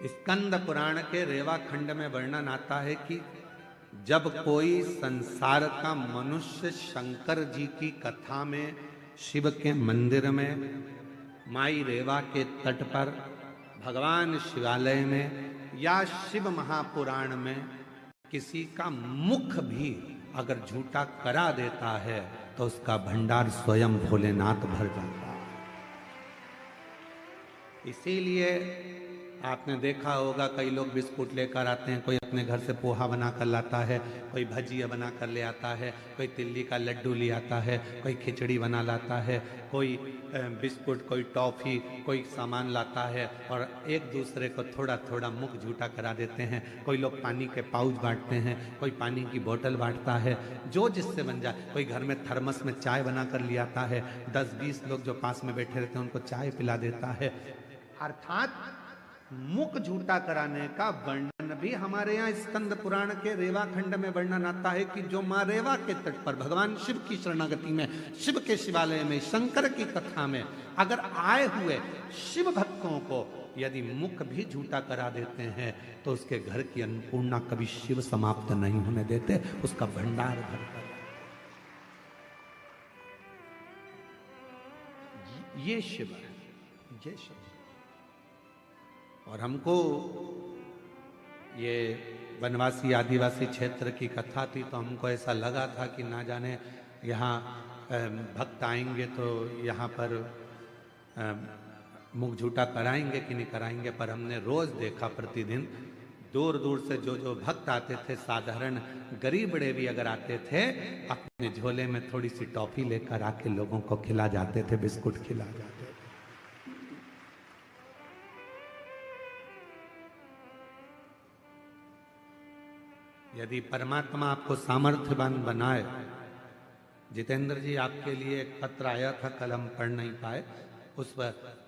स्कंद पुराण के रेवा खंड में वर्णन आता है कि जब कोई संसार का मनुष्य शंकर जी की कथा में शिव के मंदिर में माई रेवा के तट पर भगवान शिवालय में या शिव महापुराण में किसी का मुख भी अगर झूठा करा देता है तो उसका भंडार स्वयं भोलेनाथ भर जाता है। इसीलिए आपने देखा होगा कई लोग बिस्कुट लेकर आते हैं, कोई अपने घर से पोहा बना कर लाता है, कोई भजिया बना कर ले आता है, कोई तिल्ली का लड्डू ले आता है, कोई खिचड़ी बना लाता है, कोई बिस्कुट, कोई टॉफ़ी, कोई सामान लाता है और एक दूसरे को थोड़ा थोड़ा मुख झूठा करा देते हैं। कोई लोग पानी के पाउच बांटते हैं, कोई पानी की बोतल बांटता है, जो जिससे बन जाए। कोई घर में थर्मस में चाय बना कर ले आता है, 10-20 लोग जो पास में बैठे रहते हैं उनको चाय पिला देता है। अर्थात मुख झूठा कराने का वर्णन भी हमारे यहाँ स्कंद पुराण के रेवा खंड में वर्णन आता है कि जो माँ रेवा के तट पर भगवान शिव की शरणागति में, शिव के शिवालय में, शंकर की कथा में अगर आए हुए शिव भक्तों को यदि मुख भी झूठा करा देते हैं तो उसके घर की अन्नपूर्णा कभी शिव समाप्त नहीं होने देते, उसका भंडार भरता है। ये शिव है, ये शिव। और हमको ये वनवासी आदिवासी क्षेत्र की कथा थी तो हमको ऐसा लगा था कि ना जाने यहाँ भक्त आएंगे तो यहाँ पर मुख झूठा कराएंगे कि नहीं कराएंगे, पर हमने रोज़ देखा प्रतिदिन दूर दूर से जो भक्त आते थे, साधारण गरीब बड़े भी अगर आते थे, अपने झोले में थोड़ी सी टॉफ़ी लेकर आके लोगों को खिला जाते थे, बिस्कुट खिला जाते थे। यदि परमात्मा आपको सामर्थ्यवान बनाए, जितेंद्र जी आपके लिए एक पत्र आया था, कल हम पढ़ नहीं पाए, उस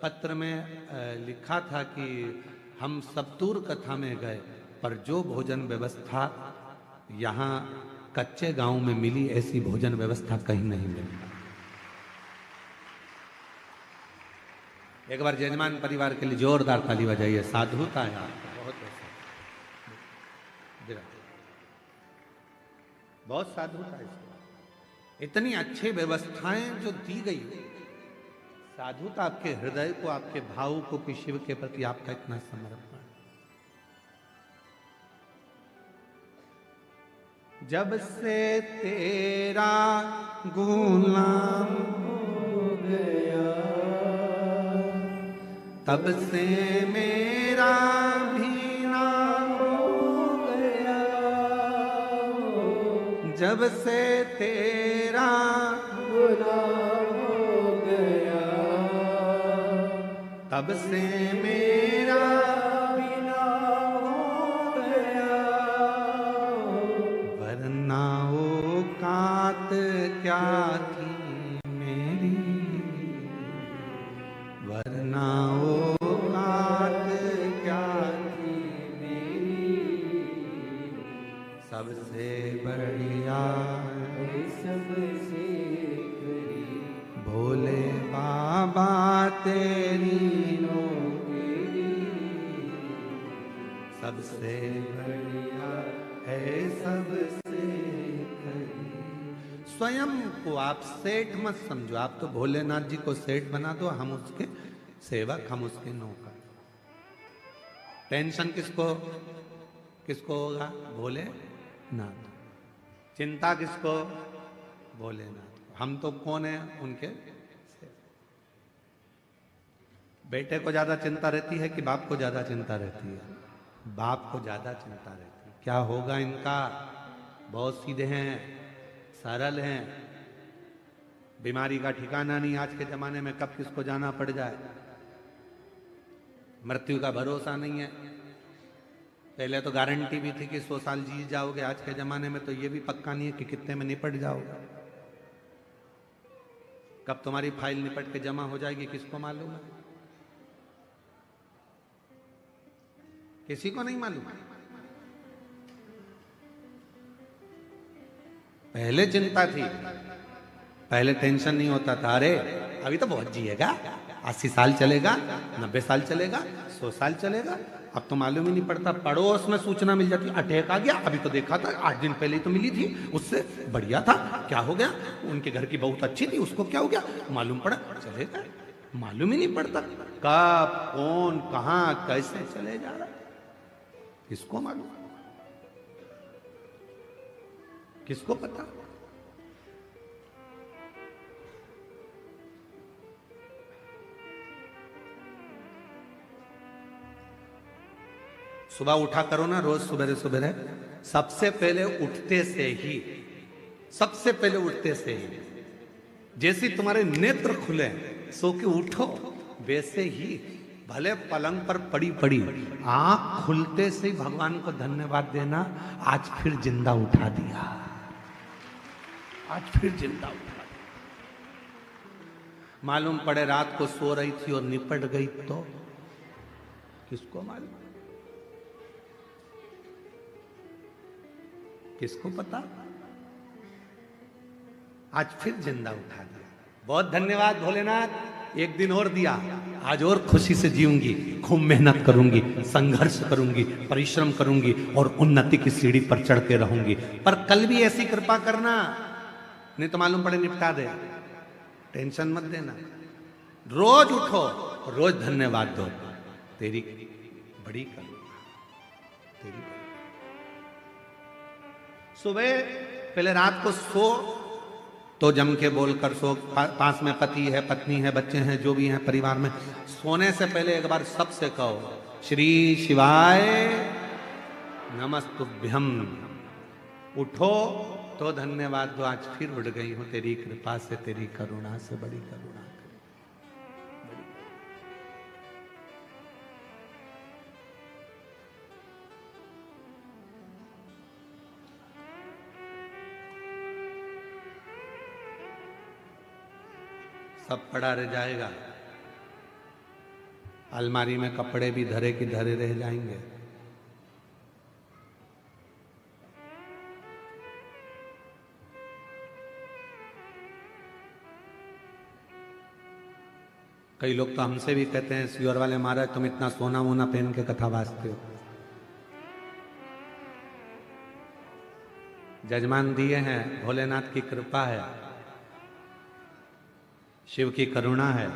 पत्र में लिखा था कि हम सप्तूर कथा में गए पर जो भोजन व्यवस्था यहाँ कच्चे गांव में मिली ऐसी भोजन व्यवस्था कहीं नहीं मिली। एक बार जजमान परिवार के लिए जोरदार ताली बजाइए, साधुता है आपको, बहुत साधुता है। इतनी अच्छी व्यवस्थाएं जो दी गई, साधुता आपके हृदय को, आपके भाव को कि शिव के प्रति आपका इतना समर्पण। जब से तेरा गुलाम हो गया तब से मेरा भी नाम हो गया, जब से तेरा गुलाम हो गया तब से मेरा भी नाम हो गया, वरना औकात क्या थी मेरी, वरना औकात क्या थी मेरी, सबसे बढ़िया सबसे भोले बाबा तेरी नौकरी, सबसे बढ़िया है सबसे खरी। स्वयं को आप सेठ मत समझो, आप तो भोलेनाथ जी को सेठ बना दो, हम उसके सेवक, हम उसके नौकर। टेंशन किसको किसको होगा? भोलेनाथ। चिंता किसको? भोलेनाथ। हम तो कौन है? उनके। बेटे को ज्यादा चिंता रहती है कि बाप को ज्यादा चिंता रहती है? बाप को ज्यादा चिंता रहती है, क्या होगा इनका। बहुत सीधे हैं, सरल हैं, बीमारी का ठिकाना नहीं आज के जमाने में, कब किसको जाना पड़ जाए, मृत्यु का भरोसा नहीं है। पहले तो गारंटी भी थी कि 100 साल जी जाओगे, आज के जमाने में तो ये भी पक्का नहीं है कि कितने में निपट जाओगे। कब तुम्हारी फाइल निपट के जमा हो जाएगी किसको मालूम है? किसी को नहीं मालूम। पहले चिंता थी, पहले टेंशन नहीं होता था, अरे अभी तो बहुत जिएगा, 80 साल चलेगा, 90 साल चलेगा, 100 साल चलेगा। अब तो मालूम ही नहीं पड़ता, पड़ोस में सूचना मिल जाती, अटैक आ गया, अभी तो देखा था, 8 दिन पहले ही तो मिली थी, उससे बढ़िया था, क्या हो गया, उनके घर की बहुत अच्छी थी, उसको क्या हो गया, मालूम पड़ा, चलेगा। मालूम ही नहीं पड़ता कब कौन कहां कैसे चले जा रहा, किसको मालूम, किसको पता। सुबह उठा करो ना रोज सवेरे सवेरे, सबसे पहले उठते से ही, सबसे पहले उठते से ही जैसे तुम्हारे नेत्र खुले, सो के उठो, वैसे ही भले पलंग पर पड़ी पड़ी आंख खुलते से ही भगवान को धन्यवाद देना, आज फिर जिंदा उठा दिया, आज फिर जिंदा उठा दिया। मालूम पड़े रात को सो रही थी और निपट गई तो किसको मालूम, किसको पता। आज फिर जिंदा उठा दिया, बहुत धन्यवाद भोलेनाथ, एक दिन और दिया, आज और खुशी से जीऊंगी, खूब मेहनत करूंगी, संघर्ष करूंगी, परिश्रम करूंगी और उन्नति की सीढ़ी पर चढ़ के रहूंगी। पर कल भी ऐसी कृपा करना, नहीं तो मालूम पड़े निपटा दे, टेंशन मत देना। रोज उठो, रोज धन्यवाद दो, तेरी बड़ी करुणा, तेरी सुबह पहले रात को सो तो जम के बोलकर सो, पास में पति है, पत्नी है, बच्चे हैं, जो भी हैं परिवार में, सोने से पहले एक बार सबसे कहो श्री शिवाय नमस्तुभ्यम। उठो तो धन्यवाद दो, आज फिर उठ गई हूं तेरी कृपा से, तेरी करुणा से, बड़ी करुणा। सब पड़ा रह जाएगा, अलमारी में कपड़े भी धरे की धरे रह जाएंगे। कई लोग तो हमसे भी कहते हैं, सियोर वाले महाराज तुम इतना सोना वोना पहन के कथा वाचते हो। जजमान दिए हैं, भोलेनाथ की कृपा है, शिव की करुणा है,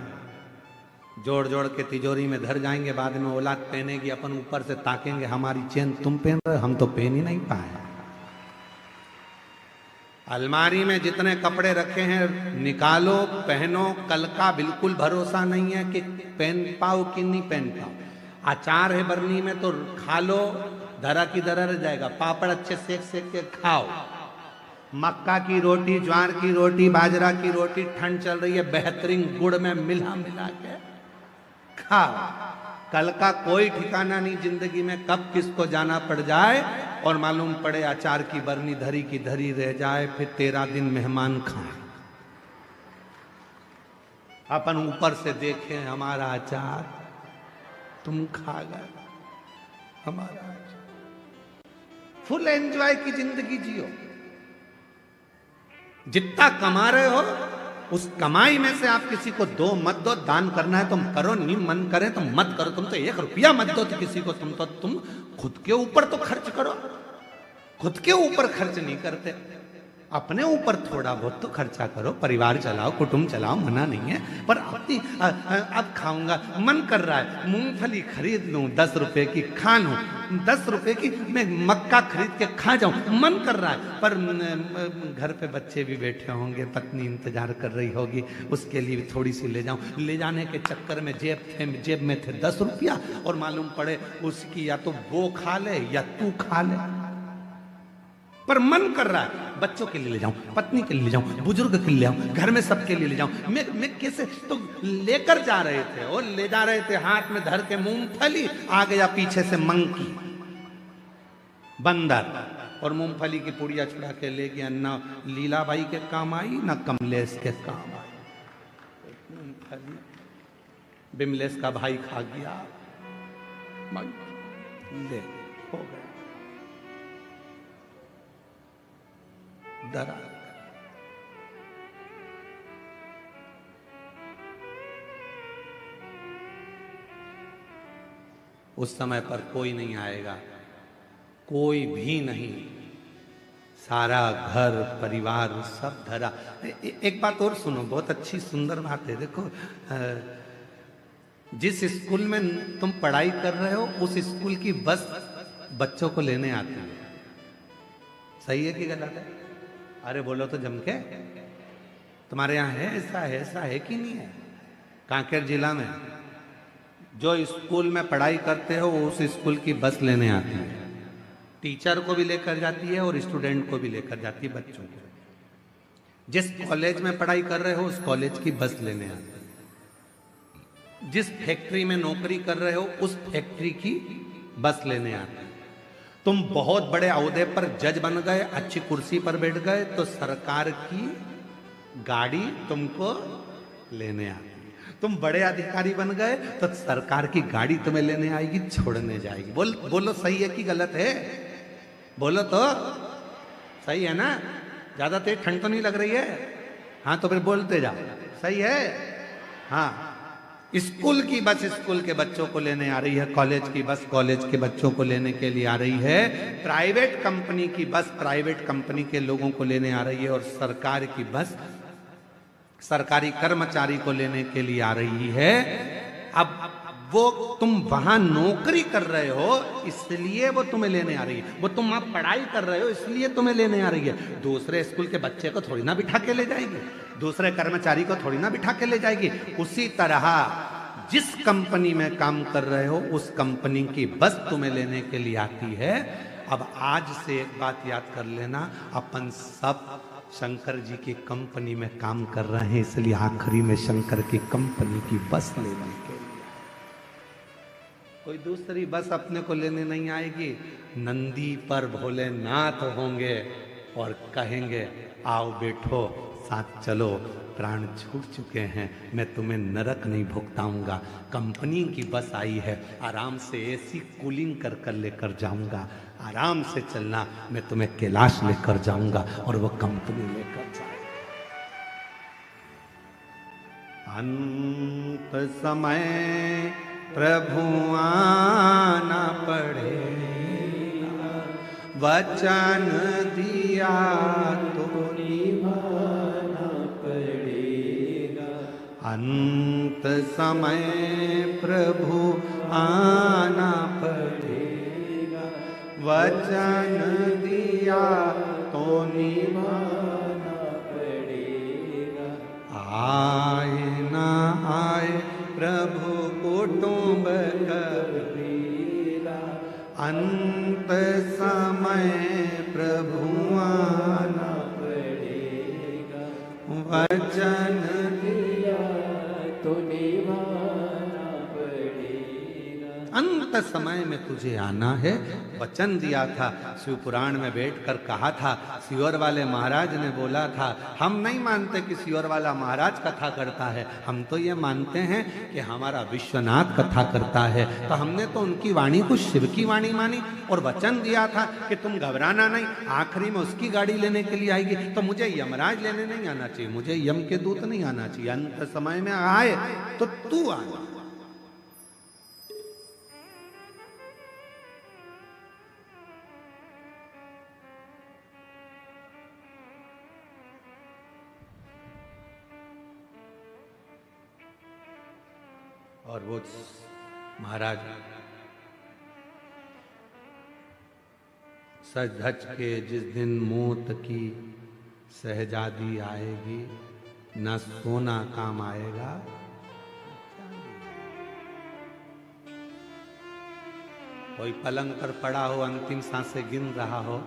जोड़ जोड़ के तिजोरी में धर जाएंगे, बाद में औलाद पहनेगी, अपन ऊपर से ताकेंगे, हमारी चेन तुम पहन रहे हो, हम तो पहन ही नहीं पाए। अलमारी में जितने कपड़े रखे हैं निकालो, पहनो, कल का बिल्कुल भरोसा नहीं है कि पहन पाओ कि नहीं पहन पाओ। अचार है बरनी में तो खा लो, धरा की धरा रह जाएगा, पापड़ अच्छे सेक सेक के खाओ, मक्का की रोटी, ज्वार की रोटी, बाजरा की रोटी, ठंड चल रही है, बेहतरीन गुड़ में मिला मिला के खाओ। कल का कोई ठिकाना नहीं जिंदगी में, कब किसको जाना पड़ जाए और मालूम पड़े अचार की बरनी धरी की धरी रह जाए, फिर 13 दिन मेहमान खाए, अपन ऊपर से देखें हमारा अचार तुम खा गए, हमारा अचार। फुल एंजॉय की जिंदगी जियो, जितना कमा रहे हो उस कमाई में से आप किसी को दो मत दो, दान करना है तुम करो, नहीं मन करे तो मत करो, तुम तो 1 रुपया मत दो तो किसी को, तुम खुद के ऊपर तो खर्च करो, खुद के ऊपर खर्च नहीं करते, अपने ऊपर थोड़ा बहुत तो खर्चा करो, परिवार चलाओ, कुटुंब चलाओ, मना नहीं है, पर अपनी अब खाऊंगा, मन कर रहा है मूंगफली खरीद लूं 10 रुपए की, खा लूं 10 रुपए की, मैं मक्का खरीद के खा जाऊं, मन कर रहा है, पर घर पे बच्चे भी बैठे होंगे, पत्नी इंतजार कर रही होगी, उसके लिए थोड़ी सी ले जाऊं, ले जाने के चक्कर में जेब में थे 10 रुपया, और मालूम पड़े उसकी या तो वो खा ले या तू खा ले, पर मन कर रहा है बच्चों के लिए ले जाऊं, पत्नी के लिए ले जाऊं, बुजुर्ग के लिए ले जाऊं, घर में सबके लिए ले जाऊं। मैं कैसे तो लेकर जा रहे थे, और ले जा रहे थे हाथ में धर के मूंगफली, आ गया पीछे से मंकी, बंदर, और मूंगफली की पुड़िया छुड़ा के ले गया, ना लीलाबाई के काम आई ना कमलेश के काम आई, मूंगफली बिमलेश का भाई खा गया, ले हो गया, डरा। उस समय पर कोई नहीं आएगा, कोई भी नहीं, सारा घर परिवार सब धरा। एक बात और सुनो, बहुत अच्छी सुंदर बात है। देखो, जिस स्कूल में तुम पढ़ाई कर रहे हो उस स्कूल की बस बच्चों को लेने आती है। सही है कि गलत है? अरे बोलो तो जम के। तुम्हारे यहाँ है ऐसा है कि नहीं है? कांकेर जिला में जो स्कूल में पढ़ाई करते हो उस स्कूल की बस लेने आती है, टीचर को भी लेकर जाती है और स्टूडेंट को भी लेकर जाती है, बच्चों को। जिस कॉलेज में पढ़ाई कर रहे हो उस कॉलेज की बस लेने आती है। जिस फैक्ट्री में नौकरी कर रहे हो उस फैक्ट्री की बस लेने आती है। तुम बहुत बड़े ओहदे पर जज बन गए, अच्छी कुर्सी पर बैठ गए, तो सरकार की गाड़ी तुमको लेने आती है। तुम बड़े अधिकारी बन गए तो सरकार की गाड़ी तुम्हें लेने आएगी, छोड़ने जाएगी। बोलो सही है कि गलत है? बोलो तो। सही है ना? ज्यादा तेज ठंड तो नहीं लग रही है? हाँ तो फिर बोलते जाओ, सही है? हाँ, स्कूल की बस स्कूल के बच्चों को लेने आ रही है, कॉलेज की बस कॉलेज के बच्चों को लेने के लिए आ रही है, प्राइवेट कंपनी की बस प्राइवेट कंपनी के लोगों को लेने आ रही है, और सरकार की बस सरकारी कर्मचारी को लेने के लिए आ रही है। अब वो तुम वहां नौकरी कर रहे हो इसलिए वो तुम्हें लेने आ रही है, वो तुम वहां पढ़ाई कर रहे हो इसलिए तुम्हें लेने आ रही है। दूसरे स्कूल के बच्चे को थोड़ी ना बिठा के ले जाएगी, दूसरे कर्मचारी को थोड़ी ना बिठा के ले जाएगी। उसी तरह जिस कंपनी में काम कर रहे हो उस कंपनी की बस तुम्हें लेने के लिए आती है। अब आज से एक बात याद कर लेना, अपन सब शंकर जी की कंपनी में काम कर रहे हैं, इसलिए आखिरी में शंकर की कंपनी की बस लेने के लिए। कोई दूसरी बस अपने को लेने नहीं आएगी। नंदी पर भोलेनाथ होंगे और कहेंगे आओ बैठो साथ चलो, प्राण छूट चुके हैं, मैं तुम्हें नरक नहीं भुगताऊंगा। कंपनी की बस आई है, आराम से एसी कूलिंग कर कर लेकर जाऊंगा, आराम से चलना, मैं तुम्हें कैलाश लेकर जाऊंगा और वो कंपनी लेकर जाएगा। अंत समय प्रभु आना पड़ेगा, वचन दिया तो निभाना पड़ेगा। अंत समय प्रभु आना पड़ेगा, वचन दिया तो निभाना पड़ेगा। आए ना आए प्रभु कुटुंब कबीरा, अंत समय प्रभु आना पड़ेगा, वचन दिया तो निभाना पड़ेगा। अंत समय में तुझे आना है, वचन दिया था। शिव पुराण में बैठकर कहा था, सियोर वाले महाराज ने बोला था, हम नहीं मानते कि सियोर वाला महाराज कथा करता है, हम तो ये मानते हैं कि हमारा विश्वनाथ कथा करता है। तो हमने तो उनकी वाणी को शिव की वाणी मानी और वचन दिया था कि तुम घबराना नहीं, आखिरी में उसकी गाड़ी लेने के लिए आएगी। तो मुझे यमराज लेने नहीं आना चाहिए, मुझे यम के दूत नहीं आना चाहिए। अंत समय में आए तो तू आना। और वो महाराज सज धज के जिस दिन मौत की शहजादी आएगी, न सोना काम आएगा। कोई पलंग पर पड़ा हो, अंतिम सांसें गिन रहा हो।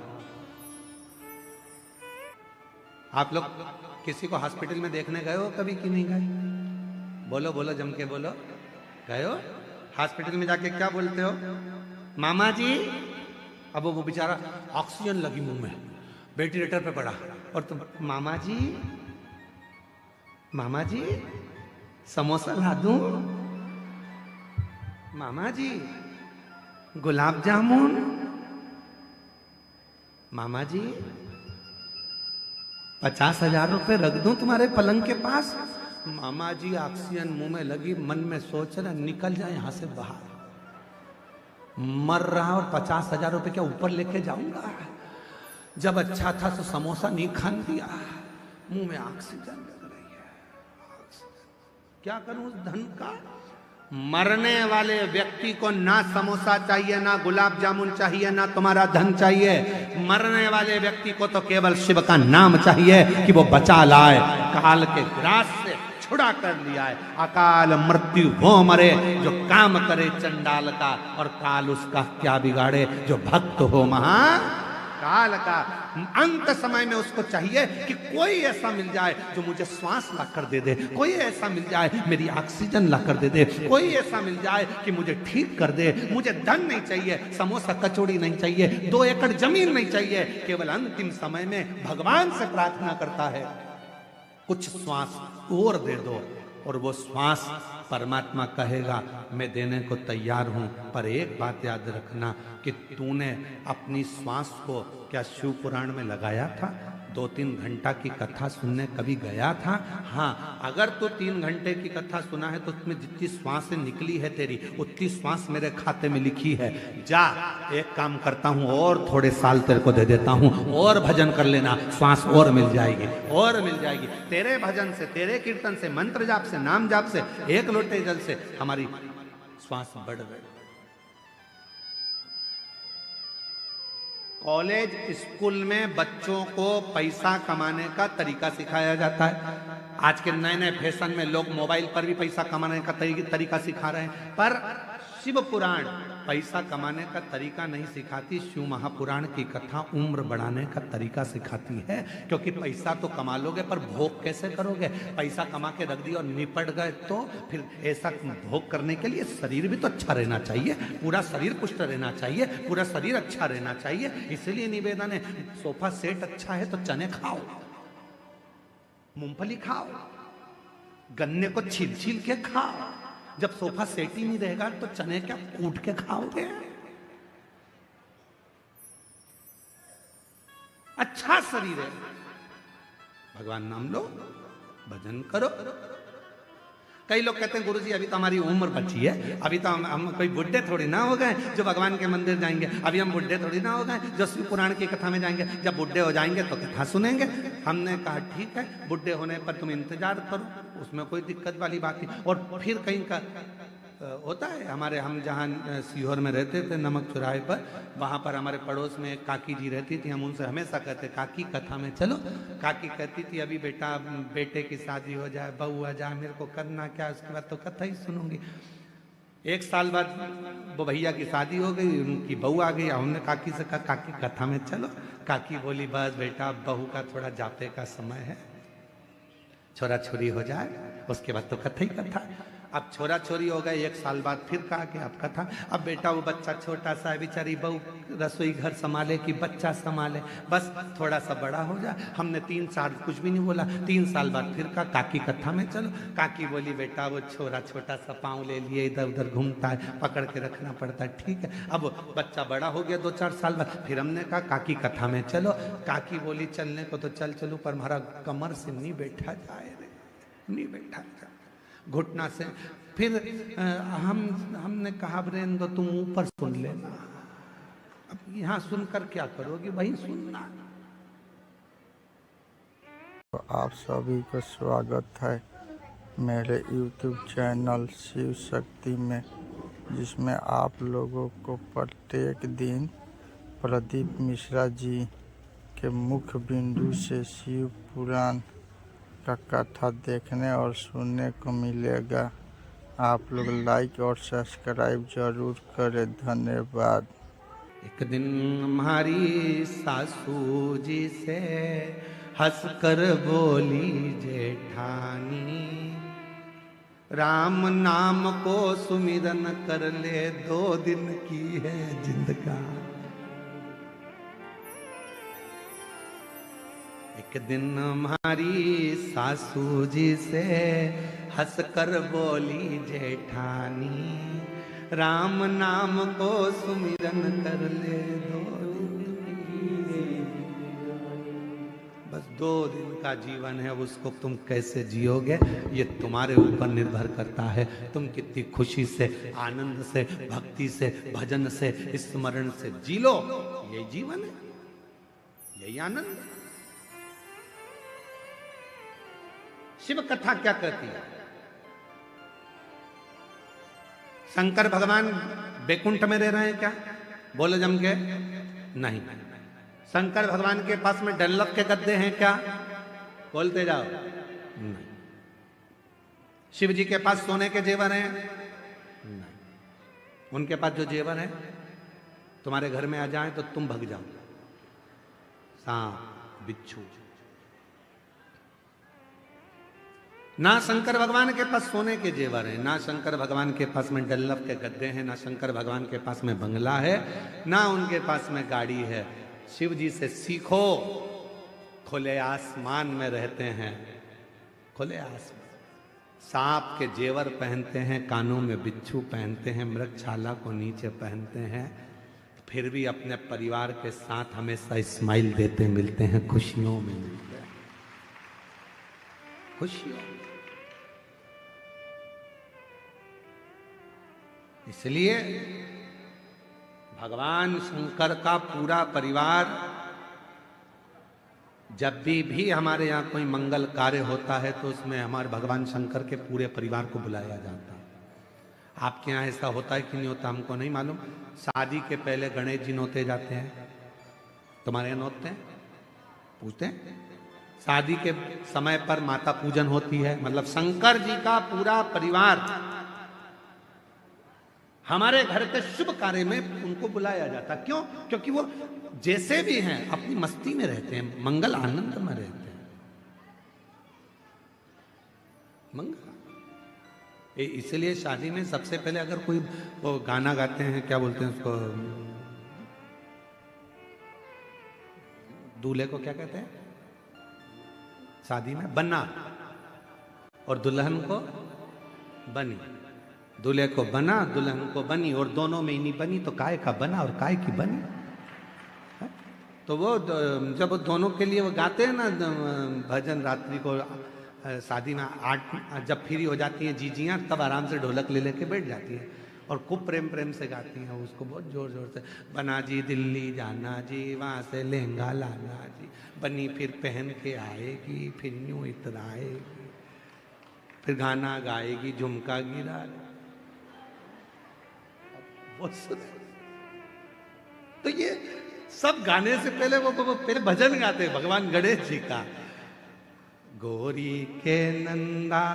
आप लोग किसी को हॉस्पिटल में देखने गए हो कभी कि नहीं गए? बोलो बोलो, जम के बोलो। गए हो? हॉस्पिटल में जाके क्या बोलते हो? मामा जी। अब वो बेचारा ऑक्सीजन लगी मुंह में, वेंटिलेटर पे पड़ा, और तुम मामा जी, मामा जी समोसा ला दूं, मामा जी गुलाब जामुन, मामा जी 50,000 रुपए रख दूं तुम्हारे पलंग के पास। मामा जी ऑक्सीजन मुंह में लगी, मन में सोच रहे निकल जाए यहां से बाहर। मर रहा और 50,000 रुपए क्या ऊपर लेके जाऊंगा? जब अच्छा था तो समोसा नहीं खान दिया, मुंह में ऑक्सीजन लग रही है। क्या करूं उस धन का? मरने वाले व्यक्ति को ना समोसा चाहिए, ना गुलाब जामुन चाहिए, ना तुम्हारा धन चाहिए। मरने वाले व्यक्ति को तो केवल शिव का नाम चाहिए कि वो बचा लाए, काल के ग्रास से छुड़ा कर लिया है। अकाल मृत्यु वो मरे जो काम करे चंडाल का, और काल उसका क्या बिगाड़े जो भक्त हो महा काल का। अंत समय में उसको चाहिए कि कोई ऐसा मिल जाए जो मुझे श्वास ला कर दे दे, कोई ऐसा मिल जाए मेरी ऑक्सीजन ला कर दे दे, कोई ऐसा मिल जाए कि मुझे ठीक कर दे। मुझे धन नहीं चाहिए, समोसा कचौड़ी नहीं चाहिए, 2 एकड़ जमीन नहीं चाहिए। केवल अंतिम समय में भगवान से प्रार्थना करता है कुछ श्वास और दे दो, और वो श्वास परमात्मा कहेगा मैं देने को तैयार हूं। पर एक बात याद रखना कि तूने अपनी श्वास को क्या शिव पुराण में लगाया था? 2-3 घंटा की कथा सुनने कभी गया था? हाँ, अगर तो 3 घंटे की कथा सुना है तो उसमें जितनी श्वासें निकली है तेरी, उतनी श्वास मेरे खाते में लिखी है। जा, एक काम करता हूँ और थोड़े साल तेरे को दे देता हूँ, और भजन कर लेना, श्वास और मिल जाएगी, और मिल जाएगी। तेरे भजन से, तेरे कीर्तन से, मंत्र जाप से, नाम जाप से, एक लोटे जल से हमारी श्वास बढ़ गई। कॉलेज स्कूल में बच्चों को पैसा कमाने का तरीका सिखाया जाता है। आज के नए नए फैशन में लोग मोबाइल पर भी पैसा कमाने का तरीका सिखा रहे हैं, पर शिव पुराण पैसा कमाने का तरीका नहीं सिखाती। शिव महापुराण की कथा उम्र बढ़ाने का तरीका सिखाती है। क्योंकि पैसा तो कमा लोगे पर भोग कैसे करोगे? पैसा कमा के रख दिया और निपट गए तो फिर ऐसा भोग करने के लिए शरीर भी तो अच्छा रहना चाहिए, पूरा शरीर पुष्ट रहना चाहिए, पूरा शरीर अच्छा रहना चाहिए। इसलिए निवेदन है, सोफा सेट अच्छा है तो चने खाओ, मूंगफली खाओ, गन्ने को छील छील के खाओ। जब सोफा सेट ही नहीं रहेगा तो चने क्या कूट के खाओगे? अच्छा शरीर है, भगवान नाम लो, भजन करो। कई लोग कहते हैं गुरुजी अभी तो हमारी उम्र बची है, अभी तो हम कोई बुढ़े थोड़ी ना हो गए जो भगवान के मंदिर जाएंगे, अभी हम बुढ़े थोड़ी ना हो गए जो शिव पुराण की कथा में जाएंगे। जब बुढ़े हो जाएंगे तो कथा सुनेंगे। हमने कहा ठीक है, बुढ़े होने पर तुम इंतजार करो, उसमें कोई दिक्कत वाली बात नहीं। और फिर कहीं का होता है, हमारे हम जहाँ सीहोर में रहते थे नमक चौराहे पर, वहाँ पर हमारे पड़ोस में एक काकी जी रहती थी। हम उनसे हमेशा कहते काकी कथा में चलो। काकी कहती थी अभी बेटा बेटे की शादी हो जाए, बहू आ जाए, मेरे को करना क्या, उसके बाद तो कथा ही सुनूंगी। 1 साल बाद वो भैया की शादी हो गई, उनकी बहू आ गई। हमने काकी से कहा काकी कथा में चलो। काकी बोली बस बेटा बहू का थोड़ा जाते का समय है, छोरा छोरी हो जाए उसके बाद तो कथा ही कथा। अब छोरा छोरी हो गए, 1 साल बाद फिर कहा कि अब कथा। अब बेटा वो बच्चा छोटा सा है, बेचारी बहू रसोई घर संभाले कि बच्चा संभाले, बस थोड़ा सा बड़ा हो जाए। हमने 3 साल कुछ भी नहीं बोला। 3 साल बाद फिर कहा काकी कथा में चलो। काकी बोली बेटा वो छोरा छोटा सा पाँव ले लिए इधर उधर घूमता है, पकड़ के रखना पड़ता है, ठीक है। अब बच्चा बड़ा हो गया 2-4 साल बाद, फिर हमने कहा काकी कथा में चलो। काकी बोली चलने को तो चल चलूं पर हमारा कमर से नहीं बैठा जाए, नहीं बैठा जाए घुटना से। फिर हमने कहा ब्रेंदो तुम ऊपर सुन लेना, अब यहाँ सुनकर क्या करोगे, वही सुनना। तो आप सभी को स्वागत है मेरे YouTube चैनल शिव शक्ति में, जिसमें आप लोगों को प्रत्येक दिन प्रदीप मिश्रा जी के मुख्य बिंदु से शिव पुराण का कथा देखने और सुनने को मिलेगा। आप लोग लाइक और सब्सक्राइब जरूर करें, धन्यवाद। एक दिन हमारी सासू जी से हंसकर बोली जेठानी, राम नाम को सुमिरन कर ले 2 दिन की है जिंदगानी। एक दिन हमारी सासू जी से हंसकर बोली जेठानी, राम नाम को सुमिरन कर ले 2 दिन की, बस 2 दिन का जीवन है, उसको तुम कैसे जियोगे ये तुम्हारे ऊपर निर्भर करता है। तुम कितनी खुशी से, आनंद से, भक्ति से, भजन से, स्मरण से जी लो, यही जीवन है, यही आनंद है। शिव कथा क्या कहती है? शंकर भगवान बैकुंठ में रह रहे हैं क्या? बोलो जम के नहीं। शंकर भगवान के पास में डल्लभ के गद्दे हैं क्या? बोलते जाओ नहीं। शिव जी के पास सोने के जेवर हैं? नहीं। उनके पास जो जेवर है तुम्हारे घर में आ जाए तो तुम भग जाओ। सांप बिच्छू। ना शंकर भगवान के पास सोने के जेवर हैं, ना शंकर भगवान के पास में डल्लभ के गद्दे हैं, ना शंकर भगवान के पास में बंगला है, ना उनके पास में गाड़ी है। शिव जी से सीखो, खुले आसमान में रहते हैं, खुले आसमान। सांप के जेवर पहनते हैं, कानों में बिच्छू पहनते हैं, मृगछाला को नीचे पहनते हैं, फिर भी अपने परिवार के साथ हमेशा स्माइल देते मिलते हैं, खुशियों में मिलते हैं, खुशियों। इसलिए भगवान शंकर का पूरा परिवार, जब भी हमारे यहाँ कोई मंगल कार्य होता है तो उसमें हमारे भगवान शंकर के पूरे परिवार को बुलाया जाता है। आपके यहाँ ऐसा होता है कि नहीं होता हमको नहीं मालूम। शादी के पहले गणेश जी नोते जाते हैं, तुम्हारे यहाँ नोतते हैं? पूछते हैं। शादी के समय पर माता पूजन होती है, मतलब शंकर जी का पूरा परिवार हमारे घर के शुभ कार्य में उनको बुलाया जाता। क्यों? क्योंकि वो जैसे भी हैं अपनी मस्ती में रहते हैं, मंगल आनंद में रहते हैं, मंगल। इसलिए शादी में सबसे पहले अगर कोई वो गाना गाते हैं, क्या बोलते हैं उसको, दूल्हे को क्या कहते हैं शादी में? बन्ना। और दुल्हन को बनी। दूल्हे को बना, दुल्हन को बनी, और दोनों में ही नहीं बनी तो काय का बना और काय की बनी। तो वो जब वो दोनों के लिए वो गाते हैं ना भजन, रात्रि को शादी में 8 जब फ्री हो जाती हैं जीजियाँ, तब आराम से ढोलक ले लेके बैठ जाती हैं और खूब प्रेम प्रेम से गाती हैं उसको, बहुत जोर जोर से। बना जी दिल्ली जाना जी, वहाँ से लहंगा लाना जी, बनी फिर पहन के आएगी, फिर यूँ इतराएगी, फिर गाना गाएगी, झुमका गिरा। तो ये सब गाने से पहले वो पहले भजन गाते हैं भगवान गणेश जी का। गौरी के नंदा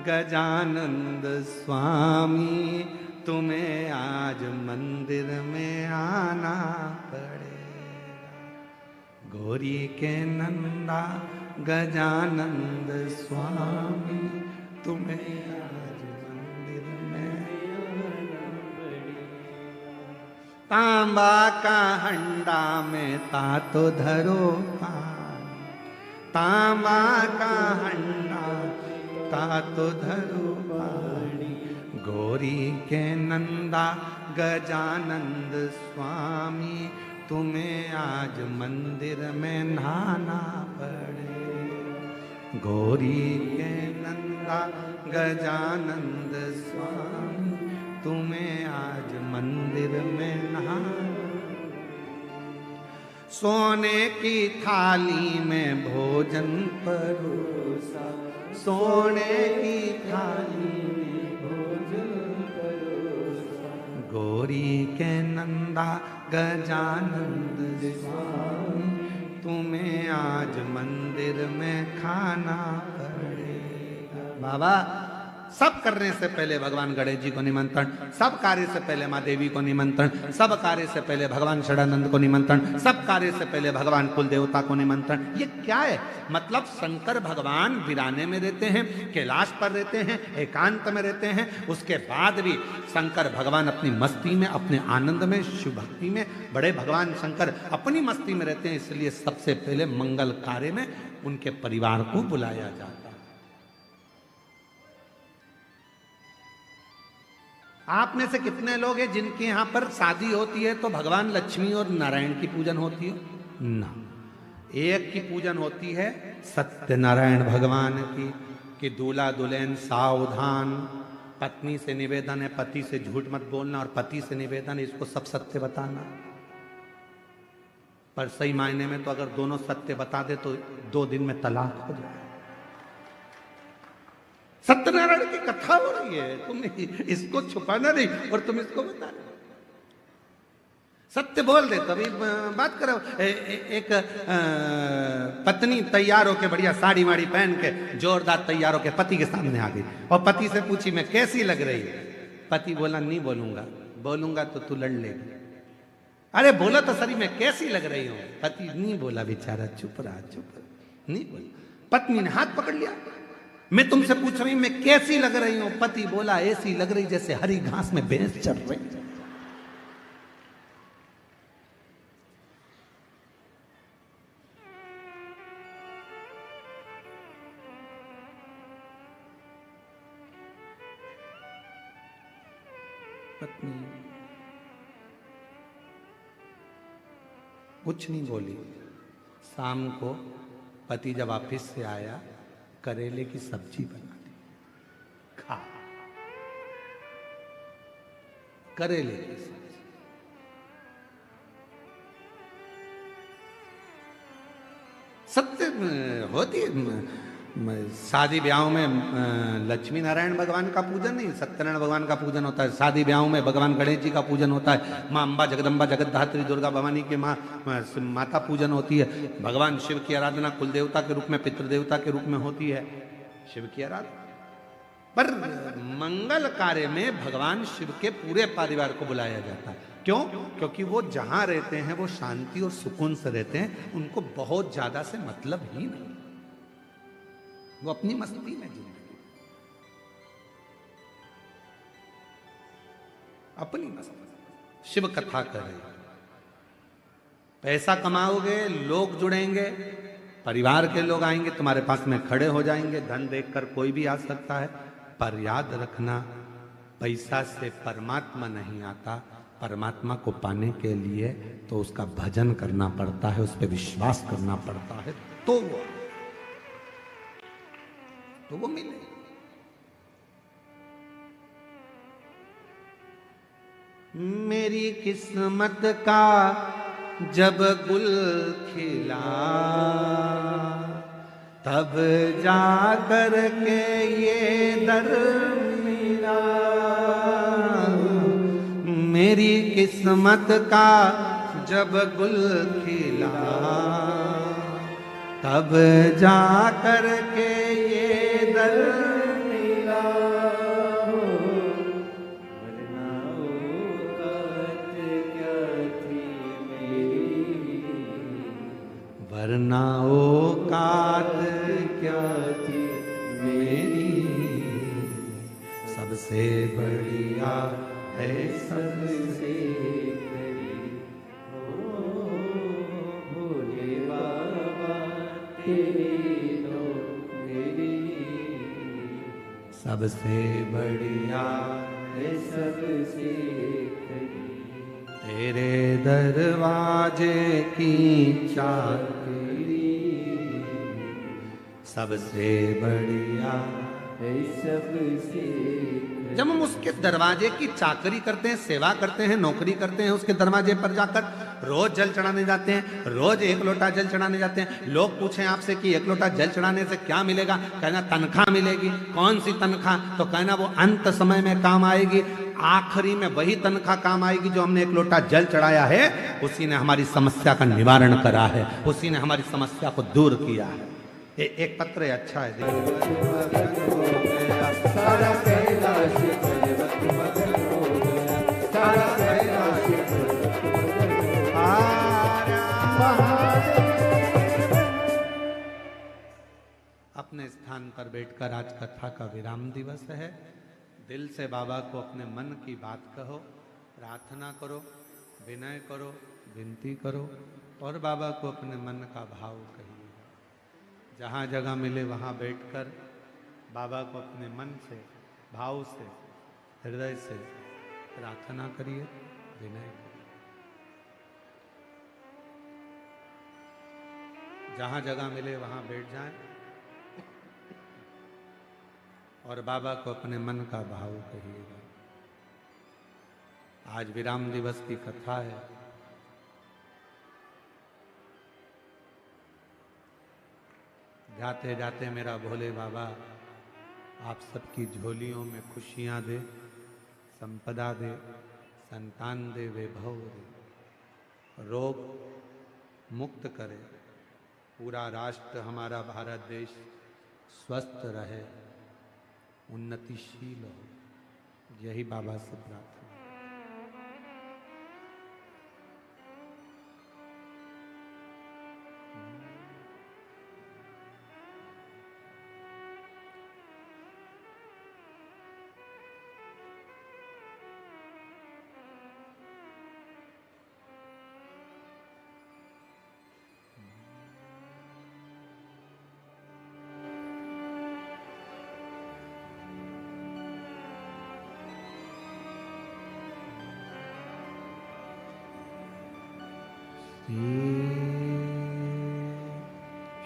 गजानंद स्वामी, तुम्हें आज मंदिर में आना पड़ेगा। गौरी के नंदा गजानंद स्वामी, तुम्हें आज मंदिर में तांबा का हंडा में तातो धरो पानी, तांबा का हंडा तातो धरो पानी। गौरी के नंदा गजानंद स्वामी, तुम्हें आज मंदिर में नहाना पड़े। गौरी के नंदा गजानंद स्वामी, तुम्हें आज मंदिर में नहाना। सोने की थाली में भोजन परोसा, सोने की थाली में भोजन परोसा। गौरी के नंदा गजानंद स्वामी, तुम्हें आज मंदिर में खाना पड़ेगा। बाबा, सब करने से पहले भगवान गणेश जी को निमंत्रण, सब कार्य से पहले माँ देवी को निमंत्रण, सब कार्य से पहले भगवान षडानंद को निमंत्रण, सब कार्य से पहले भगवान कुल देवता को निमंत्रण। ये क्या है? मतलब शंकर भगवान वीराने में रहते हैं, कैलाश पर रहते हैं, एकांत में रहते हैं, उसके बाद भी शंकर भगवान अपनी मस्ती में, अपने आनंद में, शिव भक्ति में, बड़े भगवान शंकर अपनी मस्ती में रहते हैं। इसलिए सबसे पहले मंगल कार्य में उनके परिवार को बुलाया जाता है। आप में से कितने लोग हैं जिनके यहाँ पर शादी होती है तो भगवान लक्ष्मी और नारायण की पूजन होती है? ना। एक की पूजन होती है सत्यनारायण भगवान की, कि दूल्हा दुल्हन सावधान, पत्नी से निवेदन है पति से झूठ मत बोलना, और पति से निवेदन है इसको सब सत्य बताना। पर सही मायने में तो अगर दोनों सत्य बता दे तो 2 दिन में तलाक हो जाए। सत्यनारायण की कथा हो रही है, तुम इसको छुपाना नहीं और तुम इसको बता रहे हो। सत्य बोल दे तभी बात करो। एक पत्नी तैयार होके बढ़िया साड़ी वाड़ी पहन के जोरदार तैयार होके पति के सामने आ गई और पति से पूछी मैं कैसी लग रही है। पति बोला नहीं बोलूंगा, बोलूंगा तो तू लड़ लेगी। अरे बोला तो सरी मैं कैसी लग रही हूं। पति नहीं बोला, बेचारा चुप रहा, नहीं बोला। पत्नी ने हाथ पकड़ लिया, मैं तुमसे पूछ रही हूं मैं कैसी लग रही हूं। पति बोला ऐसी लग रही जैसे हरी घास में भैंस चढ़ रही। पत्नी कुछ नहीं बोली। शाम को पति जब ऑफिस से आया, करेले की सब्जी बना दी, खा। करेले की सब्जी सत्य होती है। शादी ब्याह में लक्ष्मी नारायण भगवान का पूजन नहीं, सत्यनारायण भगवान का पूजन होता है। शादी ब्याह में भगवान गणेश जी का पूजन होता है। माँ अम्बा जगदम्बा जगतधात्री दुर्गा भवानी के माता पूजन होती है। भगवान शिव की आराधना कुल देवता के रूप में, पितृदेवता के रूप में होती है, शिव की आराधना। पर मंगल कार्य में भगवान शिव के पूरे परिवार को बुलाया जाता है। क्यों? क्योंकि वो जहां रहते हैं वो शांति और सुकून से रहते हैं, उनको बहुत ज्यादा से मतलब ही नहीं, वो अपनी मस्ती में जिंदगी, अपनी मस्ती। शिव कथा करें, पैसा कमाओगे, लोग जुड़ेंगे, परिवार के लोग आएंगे, तुम्हारे पास में खड़े हो जाएंगे। धन देखकर कोई भी आ सकता है, पर याद रखना पैसा से परमात्मा नहीं आता। परमात्मा को पाने के लिए तो उसका भजन करना पड़ता है, उस पर विश्वास करना पड़ता है, तो वो मिले। मेरी किस्मत का जब गुल खिला, तब जा कर के ये दर मिला। मेरी किस्मत का जब गुल खिला, तब जा कर के ये दर मिला। वरना औकात क्या थी मेरी, वरना औकात क्या थी मेरी। सबसे बढ़िया है सबसे करीब, भोले बाबा तेरी लो मेरी। सबसे बढ़िया है सबसे करीब, तेरे दरवाजे की चाकरी। सबसे बढ़िया है सबसे। जब हम उसके दरवाजे की चाकरी करते हैं, सेवा करते हैं, नौकरी करते हैं, उसके दरवाजे पर जाकर रोज जल चढ़ाने जाते हैं, रोज 1 लोटा जल चढ़ाने जाते हैं। लोग पूछें आपसे कि 1 लोटा जल चढ़ाने से क्या मिलेगा, कहना तनख्वाह मिलेगी। कौन सी तनख्वाह? तो कहना वो अंत समय में काम आएगी। आखिरी में वही तनख्वाह काम आएगी जो हमने 1 लोटा जल चढ़ाया है, उसी ने हमारी समस्या का निवारण करा है, उसी ने हमारी समस्या को दूर किया है। एक पत्र है, अच्छा है, सारा कैलाश अपने स्थान पर बैठकर आज कथा का विराम दिवस है। दिल से बाबा को अपने मन की बात कहो, प्रार्थना करो, विनय करो, विनती करो और बाबा को अपने मन का भाव कहिए। जहाँ जगह मिले वहाँ बैठकर बाबा को अपने मन से, भाव से, हृदय से प्रार्थना करिए, विनय करिए। जहाँ जगह मिले वहाँ बैठ जाएं और बाबा को अपने मन का भाव कहिएगा। आज विराम दिवस की कथा है। जाते जाते मेरा भोले बाबा आप सबकी झोलियों में खुशियां दे, संपदा दे, संतान दे, वैभव दे, रोग मुक्त करे, पूरा राष्ट्र हमारा भारत देश स्वस्थ रहे, उन्नतिशील हो। यही बाबा से प्रार्थना।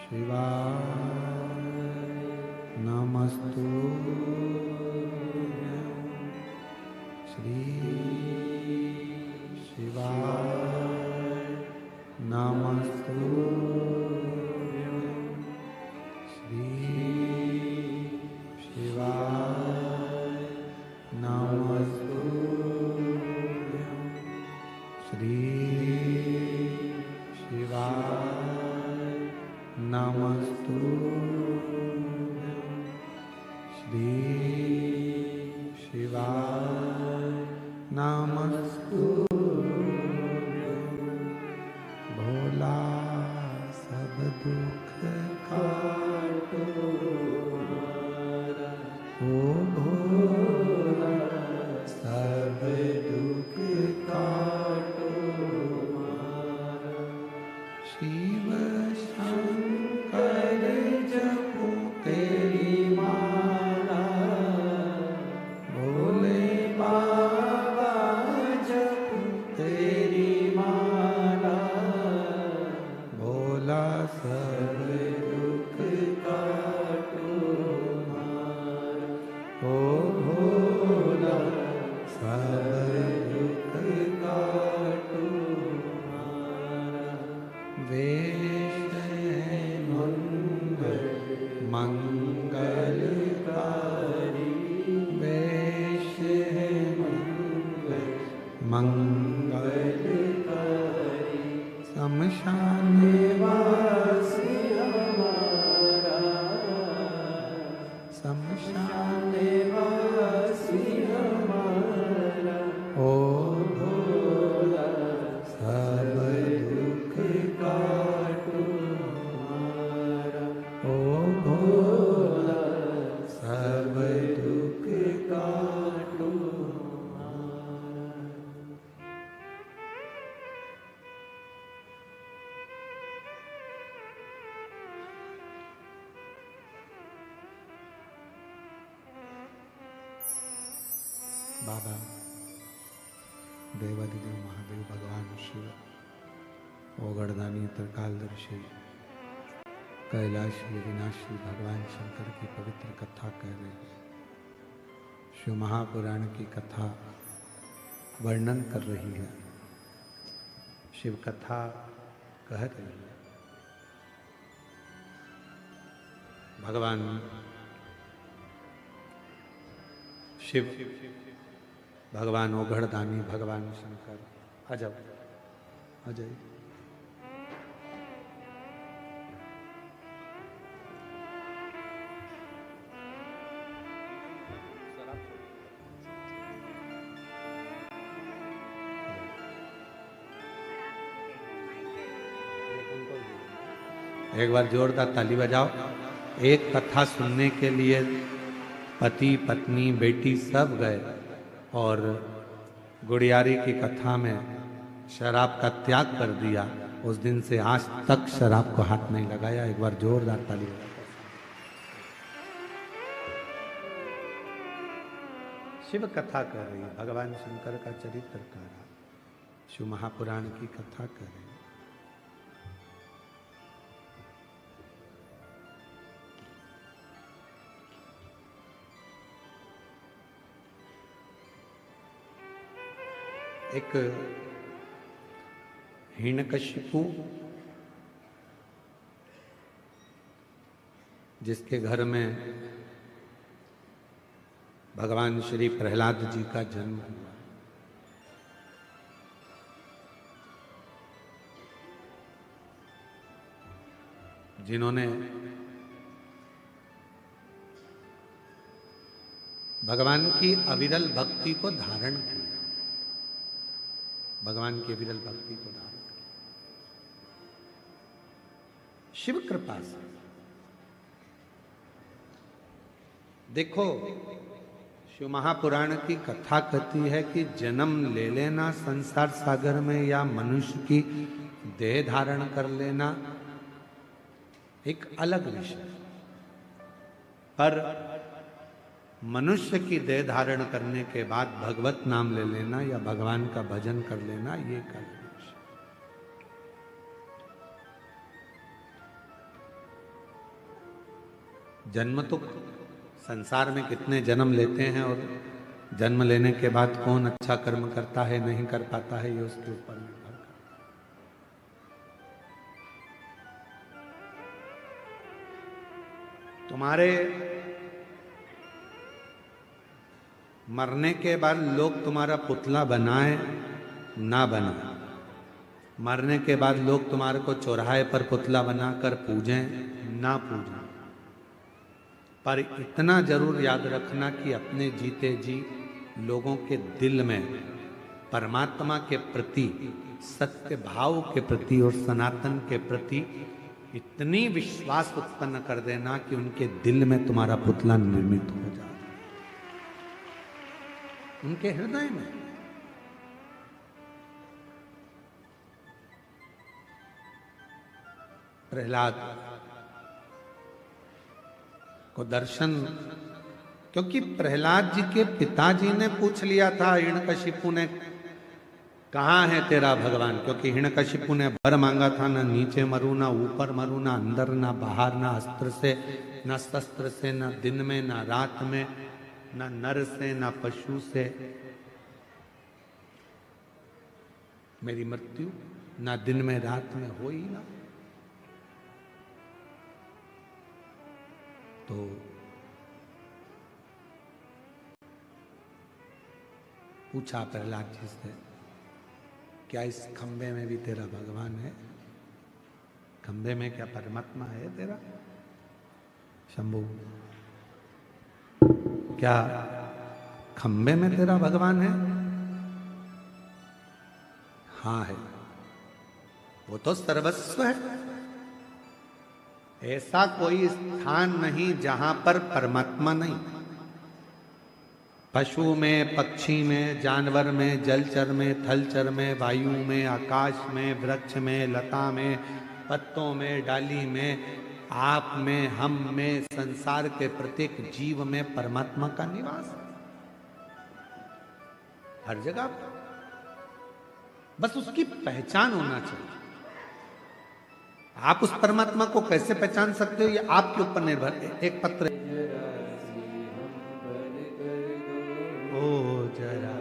शिवाय नमस्तुभ्यं। श्री शिवाय नमस्तुभ्यं। श्री शिवाय नमस्तुभ्यं। श्री शिवाय नमस्तुभ्यं। श्री शिवाय नमस्तुभ्यं। भोला सब दुख काटो हमारा, ओ भोला सब दुख काटो हमारा। शिव शंकर जपो तेरी माला, भोले बाबा जपो तेरी माला। भोला सब दुख काटो हमारा, ओ भोला सब दुख काटो हमारा। वेश मंगलकारी, वेश मंगलकारी। शमशान वासी हमारा, शमशान वासी हमारा। ओ भोला सब दुख काटो हमारा, ओ भोला सब दुख काटो हमारा। बाबा देवादिदेव महादेव भगवान शिव, ओगड़दानी त्रिकालदर्शी, कैलाशी अविनाशी भगवान शंकर की पवित्र कथा कह रहे हैं। शिव महापुराण की कथा वर्णन कर रही है, शिव कथा कह रही है। भगवान शिव, भगवान ओघड़दानी, भगवान शंकर। अजब अजय एक बार जोरदार ताली बजाओ। एक कथा सुनने के लिए पति पत्नी बेटी सब गए और गुड़ियारी की कथा में शराब का त्याग कर दिया। उस दिन से आज तक शराब को हाथ नहीं लगाया। एक बार जोरदार ताली बजाओ। शिव कथा कर रही है, भगवान शंकर का चरित्र कर रहा, शिव महापुराण की कथा कर रही है। एक हिरण्यकशिपु जिसके घर में भगवान श्री प्रहलाद जी का जन्म हुआ, जिन्होंने भगवान की अविरल भक्ति को धारण किया, भगवान की अविरल भक्ति को धारण किया शिव कृपा से। देखो, शिव महापुराण की कथा कहती है कि जन्म ले लेना संसार सागर में या मनुष्य की देह धारण कर लेना एक अलग विषय, पर मनुष्य की देह धारण करने के बाद भगवत नाम ले लेना या भगवान का भजन कर लेना ये एक अलग विषय। जन्म तो संसार में कितने जन्म लेते हैं और जन्म लेने के बाद कौन अच्छा कर्म करता है नहीं कर पाता है ये उसके ऊपर निर्भर करता है। तुम्हारे मरने के बाद लोग तुम्हारा पुतला बनाए ना बनाए, मरने के बाद लोग तुम्हारे को चौराहे पर पुतला बनाकर पूजें ना पूजें, पर इतना जरूर याद रखना कि अपने जीते जी लोगों के दिल में परमात्मा के प्रति, सत्य भाव के प्रति और सनातन के प्रति इतनी विश्वास उत्पन्न कर देना कि उनके दिल में तुम्हारा पुतला निर्मित हो जाए, उनके हृदय में। प्रहलाद को दर्शन, क्योंकि प्रहलाद जी के पिताजी ने पूछ लिया था हिरण्यकशिपु ने, कहाँ है तेरा भगवान, क्योंकि हिरण्यकशिपु ने वर मांगा था, ना नीचे मरू ना ऊपर मरू, ना अंदर ना बाहर, ना अस्त्र से ना शस्त्र से, ना दिन में ना रात में, ना नर से ना पशु से मेरी मृत्यु ना दिन में रात में हो ही ना। तो पूछा प्रहलाद जी से, क्या इस खंबे में भी तेरा भगवान है? खंबे में क्या परमात्मा है तेरा? शंभू, क्या खंबे में तेरा भगवान है? हाँ है, वो तो सर्वस्व है। ऐसा कोई स्थान नहीं जहां पर परमात्मा नहीं। पशु में, पक्षी में, जानवर में, जलचर में, थलचर में, वायु में, आकाश में, वृक्ष में, लता में, पत्तों में, डाली में, आप में, हम में, संसार के प्रत्येक जीव में परमात्मा का निवास है, हर जगह। बस उसकी पहचान होना चाहिए। आप उस परमात्मा को कैसे पहचान सकते हो ये आपके ऊपर निर्भर है। एक पत्र, ओ जरा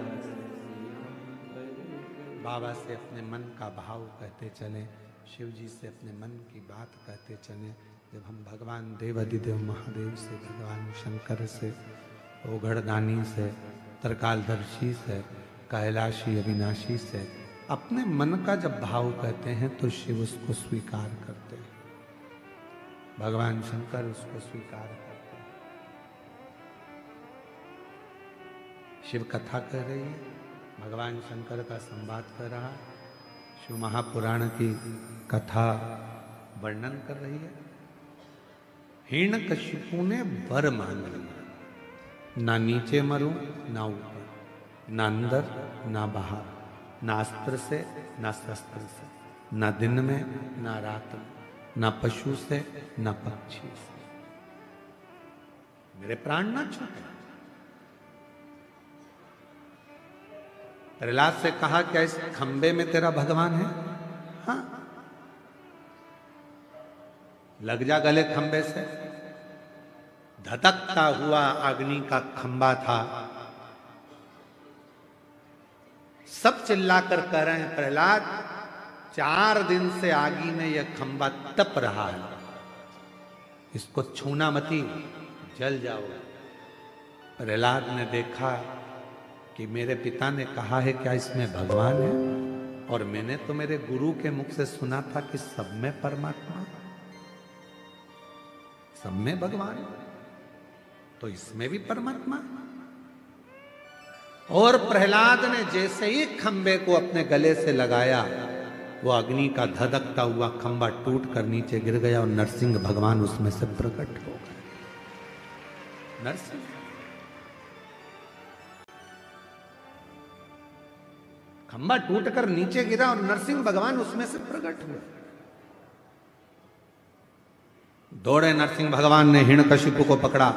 बाबा से अपने मन का भाव कहते चले, शिव जी से अपने मन की बात कहते चले। जब हम भगवान देवाधिदेव महादेव से, भगवान शंकर से, ओघड़दानी से, त्रिकालदर्शी से, कैलाशी अविनाशी से अपने मन का जब भाव कहते हैं तो शिव उसको स्वीकार करते हैं, भगवान शंकर उसको स्वीकार करते हैं। शिव कथा कह रही है, भगवान शंकर का संवाद कर रहा, शिव महापुराण की कथा वर्णन कर रही है। हिरण्यकशिपु ने वर मांग लिया, ना नीचे मरूं ना ऊपर, ना अंदर ना बाहर, ना अस्त्र से ना शस्त्र से, ना दिन में ना रात में, ना पशु से ना पक्षी से, मेरे प्राण ना छूटे। प्रहलाद से कहा, क्या इस खंबे में तेरा भगवान है? हाँ, लग जा गले खंबे से। धधकता हुआ अग्नि का खंबा था, सब चिल्लाकर कह रहे हैं प्रहलाद 4 दिन से आगी में यह खंबा तप रहा है, इसको छूना मती, जल जाओ। प्रहलाद ने देखा कि मेरे पिता ने कहा है क्या इसमें भगवान है, और मैंने तो मेरे गुरु के मुख से सुना था कि सब में परमात्मा, सब में भगवान, तो इसमें भी परमात्मा। और प्रहलाद ने जैसे ही खंबे को अपने गले से लगाया, वो अग्नि का धधकता हुआ खंबा टूट कर नीचे गिर गया और नरसिंह भगवान उसमें से प्रकट हो गए। नरसिंह खंबा टूटकर नीचे गिरा और नरसिंह भगवान उसमें से प्रकट हुए। दौड़े नरसिंह भगवान ने हिरण्यकशिपु को पकड़ा,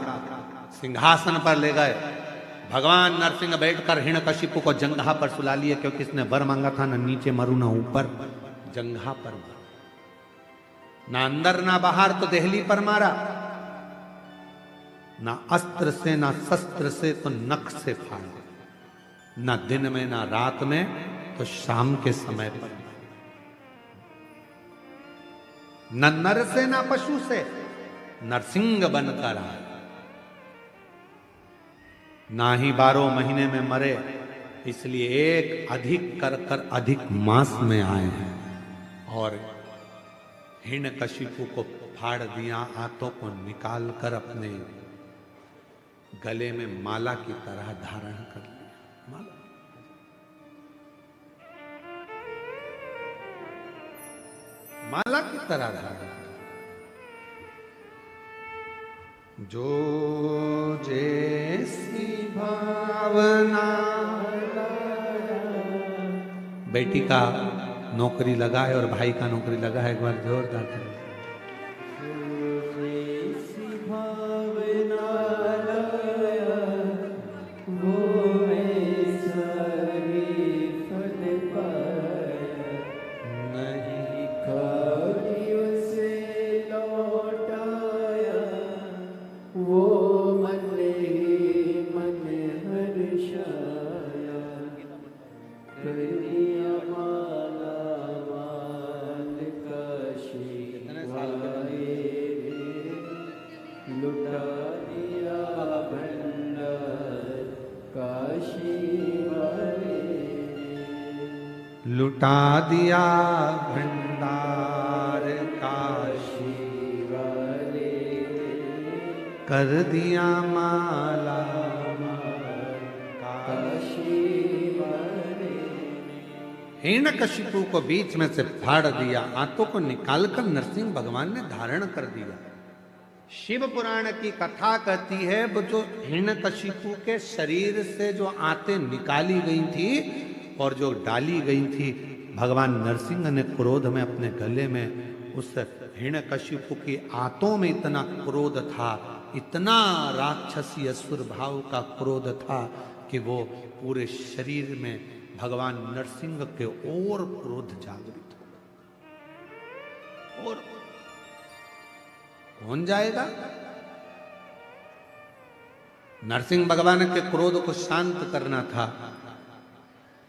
सिंहासन पर ले गए। भगवान नरसिंह बैठकर हिरण्यकशिपु को जंघा पर सुला लिए, क्योंकि इसने वर मांगा था, न नीचे मरू न ऊपर, जंघा पर मरू, ना अंदर ना बाहर, तो देहली पर मारा, ना अस्त्र से ना शस्त्र से तो नख से फाड़ा, ना दिन में ना रात में तो शाम के समय पर, न नर से ना पशु से, नरसिंह बनकर आए। ना ही 12 महीने में मरे, इसलिए एक अधिक कर कर अधिक मास में आए हैं। और हिरण्यकशिपु को फाड़ दिया, हाथों को निकाल कर अपने गले में माला की तरह धारण कर लिया। माला, माला की तरह धारण। जो जैसी भावना, बेटी का नौकरी लगा है और भाई का नौकरी लगा है, एक बार जोरदार करें। लुटा दिया भंडार काशी वाले, कर दिया माला काशी वाले। हिरण्यकशिपु को बीच में से फाड़ दिया, आंतों को निकालकर नरसिंह भगवान ने धारण कर दिया। शिव पुराण की कथा कहती है, वो जो हिरण्यकशिपु के शरीर से जो आंतें निकाली गई थी और जो डाली गई थी, भगवान नरसिंह ने क्रोध में अपने गले में उस हिरण्यकशिपु की आंतों में इतना क्रोध था, इतना राक्षसी असुर भाव का क्रोध था कि वो पूरे शरीर में भगवान नरसिंह के और क्रोध जागृत हो। और कौन जाएगा? नरसिंह भगवान के क्रोध को शांत करना था।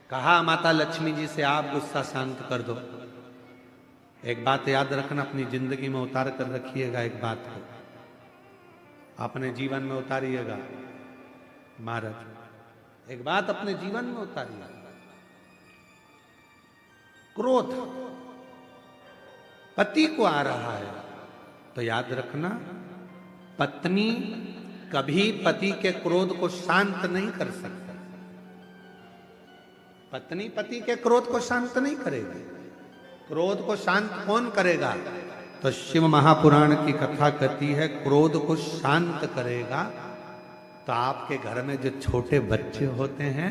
कहा माता लक्ष्मी जी से, आप गुस्सा शांत कर दो। एक बात याद रखना, अपनी जिंदगी में उतार कर रखिएगा, एक बात को अपने जीवन में उतारिएगा। महाराज एक बात अपने जीवन में उतारिएगा, क्रोध पति को आ रहा है तो याद रखना, पत्नी कभी पति के क्रोध को शांत नहीं कर सकती। पत्नी पति के क्रोध को शांत नहीं करेगी। क्रोध को शांत कौन करेगा? तो शिव महापुराण की कथा कहती है, क्रोध को शांत करेगा तो आपके घर में जो छोटे बच्चे होते हैं,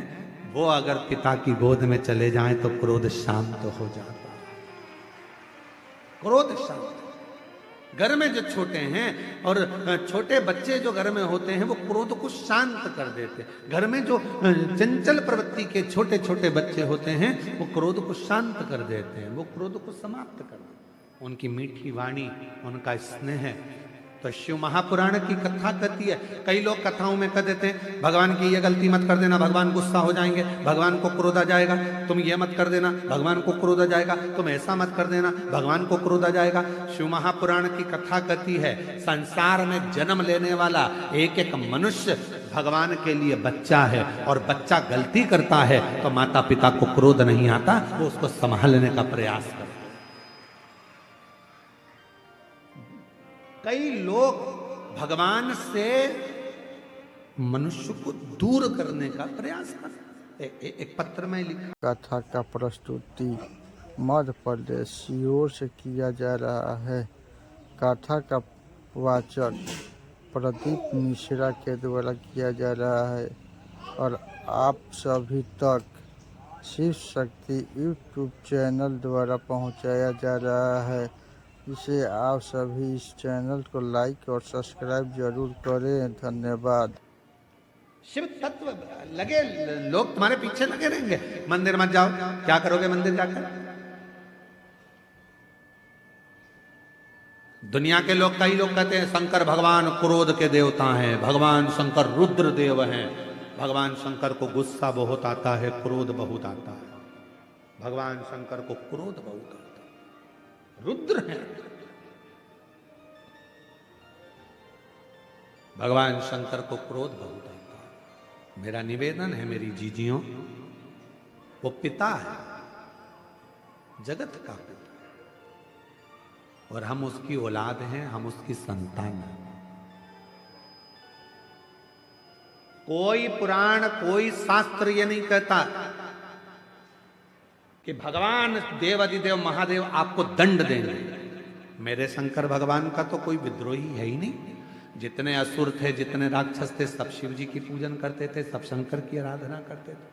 वो अगर पिता की गोद में चले जाएं तो क्रोध शांत हो जाता है। क्रोध शांत। घर में जो छोटे हैं और छोटे बच्चे जो घर में होते हैं, वो क्रोध को शांत कर देते हैं। घर में जो चंचल प्रवृत्ति के छोटे छोटे बच्चे होते हैं, वो क्रोध को शांत कर देते हैं, वो क्रोध को समाप्त कर देते हैं। उनकी मीठी वाणी, उनका स्नेह तो शिव महापुराण की कथा कहती है। कई लोग कथाओं में कह देते हैं भगवान की ये गलती मत कर देना, भगवान गुस्सा हो जाएंगे, भगवान को क्रोध आ जाएगा, तुम ये मत कर देना, भगवान को क्रोध आ जाएगा, तुम ऐसा मत कर देना, भगवान को क्रोध आ जाएगा। शिव महापुराण की कथा कहती है संसार में जन्म लेने वाला एक एक मनुष्य भगवान के लिए बच्चा है, और बच्चा गलती करता है तो माता पिता को क्रोध नहीं आता, वो उसको संभालने का प्रयास करता है। कई लोग भगवान से मनुष्य को दूर करने का प्रयास करते हैं। एक पत्र में लिखा, कथा का प्रस्तुति मध्य प्रदेश सीहोर से किया जा रहा है। कथा का वाचक प्रदीप मिश्रा के द्वारा किया जा रहा है और आप सभी तक शिव शक्ति यूट्यूब चैनल द्वारा पहुंचाया जा रहा है। इसे आप सभी इस चैनल को लाइक और सब्सक्राइब जरूर करें। धन्यवाद। शिव तत्व लगे, लोग तुम्हारे पीछे लगे रहेंगे। मंदिर मत जाओ, क्या करोगे मंदिर जाकर? दुनिया के लोग, कई लोग कहते हैं शंकर भगवान क्रोध के देवता हैं, भगवान शंकर रुद्र देव हैं, भगवान शंकर को गुस्सा बहुत आता है, क्रोध बहुत आता है, भगवान शंकर को क्रोध बहुत आता है, रुद्र हैं भगवान शंकर को क्रोध बहुत आता है। मेरा निवेदन है मेरी जीजियों, वो पिता है, जगत का पिता, और हम उसकी औलाद हैं, हम उसकी संतान हैं। कोई पुराण, कोई शास्त्र ये नहीं कहता कि भगवान देवाधिदेव महादेव आपको दंड देंगे। मेरे शंकर भगवान का तो कोई विद्रोही है ही नहीं। जितने असुर थे, जितने राक्षस थे, सब शिव जी की पूजन करते थे, सब शंकर की आराधना करते थे,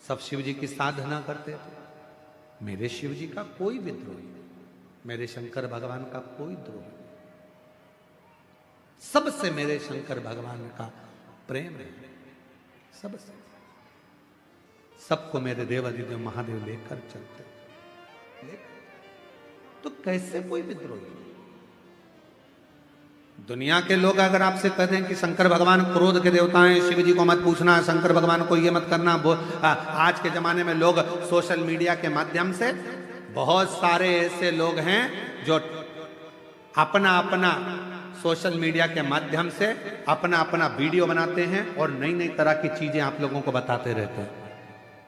सब शिव जी की साधना करते थे। मेरे शिव जी का कोई विद्रोही नहीं, मेरे शंकर भगवान का कोई द्रोही नहीं। सबसे मेरे शंकर भगवान का प्रेम है, सबसे। सबको मेरे देवाधिदेव महादेव लेकर चलते, तो कैसे कोई विद्रोही? दुनिया के लोग अगर आपसे कहते हैं कि शंकर भगवान क्रोध के देवता हैं, शिव जी को मत पूछना, शंकर भगवान को ये मत करना, आज के जमाने में लोग सोशल मीडिया के माध्यम से, बहुत सारे ऐसे लोग हैं जो अपना अपना सोशल मीडिया के माध्यम से अपना अपना वीडियो बनाते हैं और नई नई तरह की चीजें आप लोगों को बताते रहते हैं।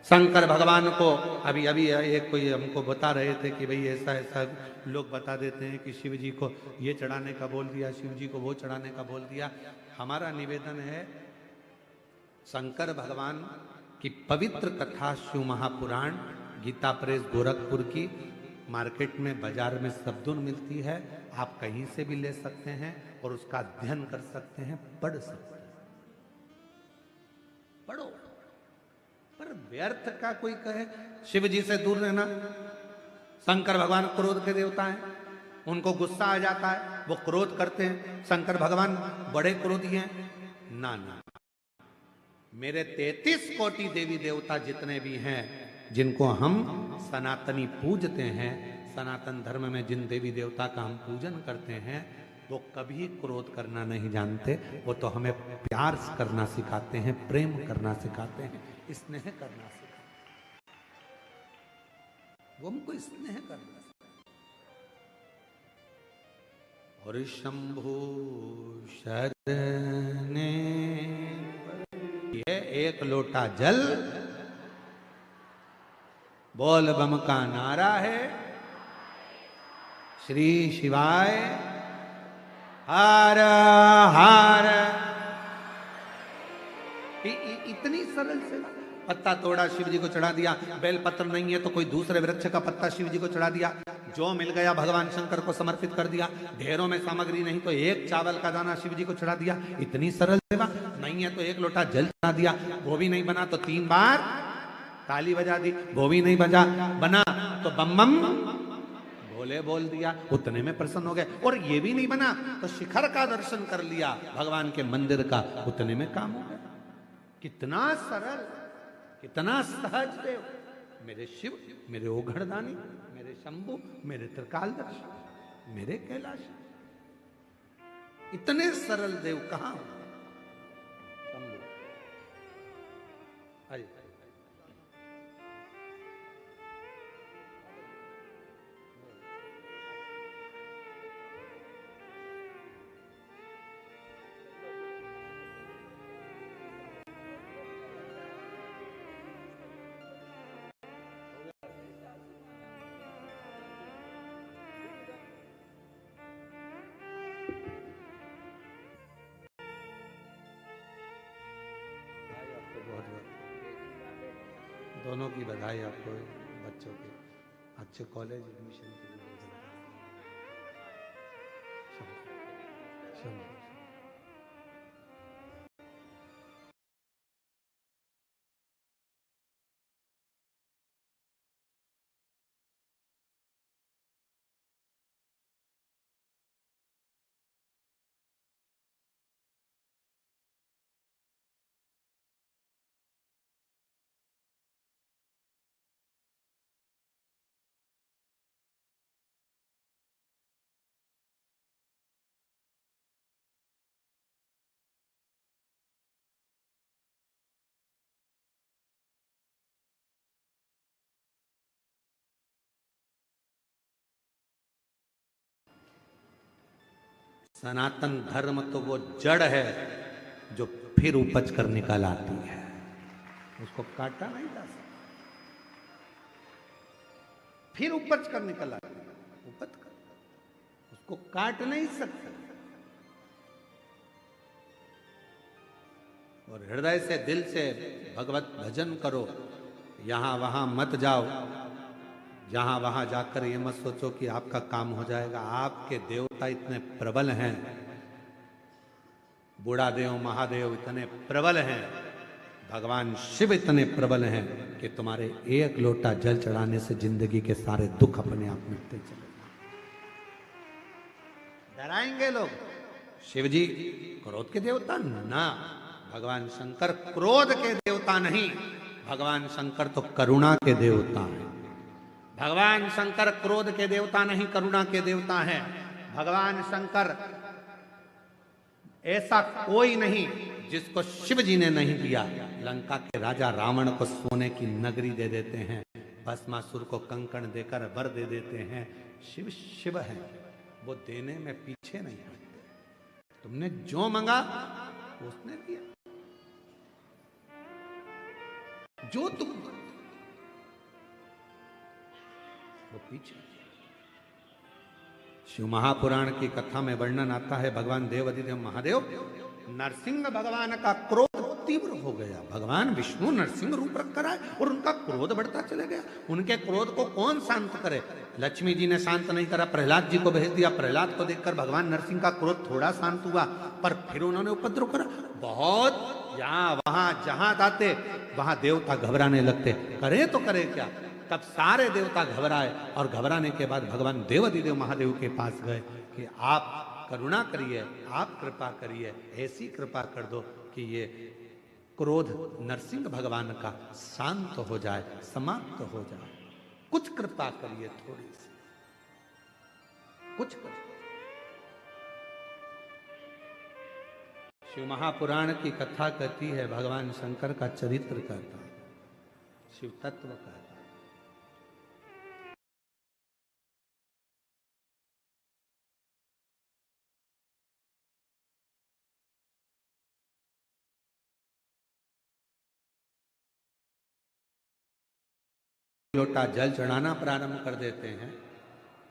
शंकर भगवान को अभी एक कोई हमको बता रहे थे कि भाई ऐसा ऐसा लोग बता देते हैं कि शिव जी को ये चढ़ाने का बोल दिया, शिव जी को वो चढ़ाने का बोल दिया। हमारा निवेदन है, शंकर भगवान की पवित्र कथा शिव महापुराण गीता प्रेस गोरखपुर की मार्केट में, बाजार में सब दिन मिलती है। आप कहीं से भी ले सकते हैं और उसका अध्ययन कर सकते हैं, पढ़ सकते हैं, पढ़ो। पर व्यर्थ का कोई कहे शिव जी से दूर रहना, शंकर भगवान क्रोध के देवता हैं, उनको गुस्सा आ जाता है, वो क्रोध करते हैं, शंकर भगवान बड़े क्रोधी हैं। ना ना, मेरे 33 कोटि देवी देवता जितने भी हैं, जिनको हम सनातनी पूजते हैं, सनातन धर्म में जिन देवी देवता का हम पूजन करते हैं, वो कभी क्रोध करना नहीं जानते। वो तो हमें प्यार करना सिखाते हैं, प्रेम करना सिखाते हैं, स्नेह करना सिखाते हैं। वो हमको स्नेह करना सिखाते। और शंभु शरणे, ये एक लोटा जल बोल बम का नारा है। श्री शिवाय हर हर। इतनी सरल से पत्ता तोड़ा, शिव जी को चढ़ा दिया। बेल पत्र नहीं है तो कोई दूसरे वृक्ष का पत्ता शिव जी को चढ़ा दिया। जो मिल गया भगवान शंकर को समर्पित कर दिया। ढेरों में सामग्री नहीं तो एक चावल का दाना शिव जी को चढ़ा दिया। इतनी सरल सेवा। नहीं है तो एक लोटा जल चढ़ा दिया। वो भी नहीं बना तो 3 बार ताली बजा दी। वो भी नहीं बना तो बम बम बोले बोल दिया। उतने में प्रसन्न हो गए। और ये भी नहीं बना तो शिखर का दर्शन कर लिया भगवान के मंदिर का। उतने में काम हो गया। कितना सरल, कितना सहज देव मेरे शिव, मेरे ओघड़दानी, मेरे शंभु, मेरे त्रिकालदर्शी, मेरे कैलाश। इतने सरल देव कहां हो? शंभू आइए। आपको बहुत बहुत दोनों की बधाई, आपको बच्चों के अच्छे कॉलेज एडमिशन के लिए बहुत बधाई। शंभू। सनातन धर्म तो वो जड़ है जो फिर उपज कर निकल आती है, उसको काटा नहीं जा सकता, फिर उपज कर निकल आती है, उपज कर, उसको काट नहीं सकते। और हृदय से दिल से भगवत भजन करो, यहां वहां मत जाओ, जहां वहां जाकर ये मत सोचो कि आपका काम हो जाएगा। आपके देवता इतने प्रबल हैं, बूढ़ा देव महादेव इतने प्रबल हैं, भगवान शिव इतने प्रबल हैं कि तुम्हारे एक लोटा जल चढ़ाने से जिंदगी के सारे दुख अपने आप मिटते चले। डराएंगे लोग, शिव जी क्रोध के देवता ना, भगवान शंकर क्रोध के देवता नहीं, भगवान शंकर तो करुणा के देवता हैं। भगवान शंकर क्रोध के देवता नहीं, करुणा के देवता हैं। भगवान शंकर ऐसा कोई नहीं जिसको शिव जी ने नहीं दिया। लंका के राजा रावण को सोने की नगरी दे देते हैं, भस्मासुर को कंकण देकर वर दे देते हैं। शिव शिव है, वो देने में पीछे नहीं हटते। तुमने जो मांगा उसने दिया, जो तुम वो पीछे। शिव महापुराण की कथा में वर्णन आता है, भगवान देवाधिदेव महादेव नरसिंह भगवान का क्रोध तीव्र हो गया। भगवान विष्णु नरसिंह रूप रखकर आए और उनका क्रोध बढ़ता चले गया। उनके क्रोध को कौन शांत करे? लक्ष्मी जी ने शांत नहीं करा, प्रहलाद जी को भेज दिया। प्रहलाद को देखकर भगवान नरसिंह का क्रोध थोड़ा शांत हुआ, पर फिर उन्होंने उपद्रव करा बहुत। यहाँ वहां जहां जाते वहां देवता घबराने लगते, करे तो करे क्या। तब सारे देवता घबराए और घबराने के बाद भगवान देवाधिदेव महादेव के पास गए कि आप करुणा करिए, आप कृपा करिए, ऐसी कृपा कर दो कि ये क्रोध नरसिंह भगवान का शांत हो जाए, समाप्त हो जाए। कुछ कृपा करिए, थोड़ी सी कुछ करिए। शिव महापुराण की कथा कहती है, भगवान शंकर का चरित्र कहता है, शिव तत्व कहता है। लोटा जल चढ़ाना प्रारंभ कर देते हैं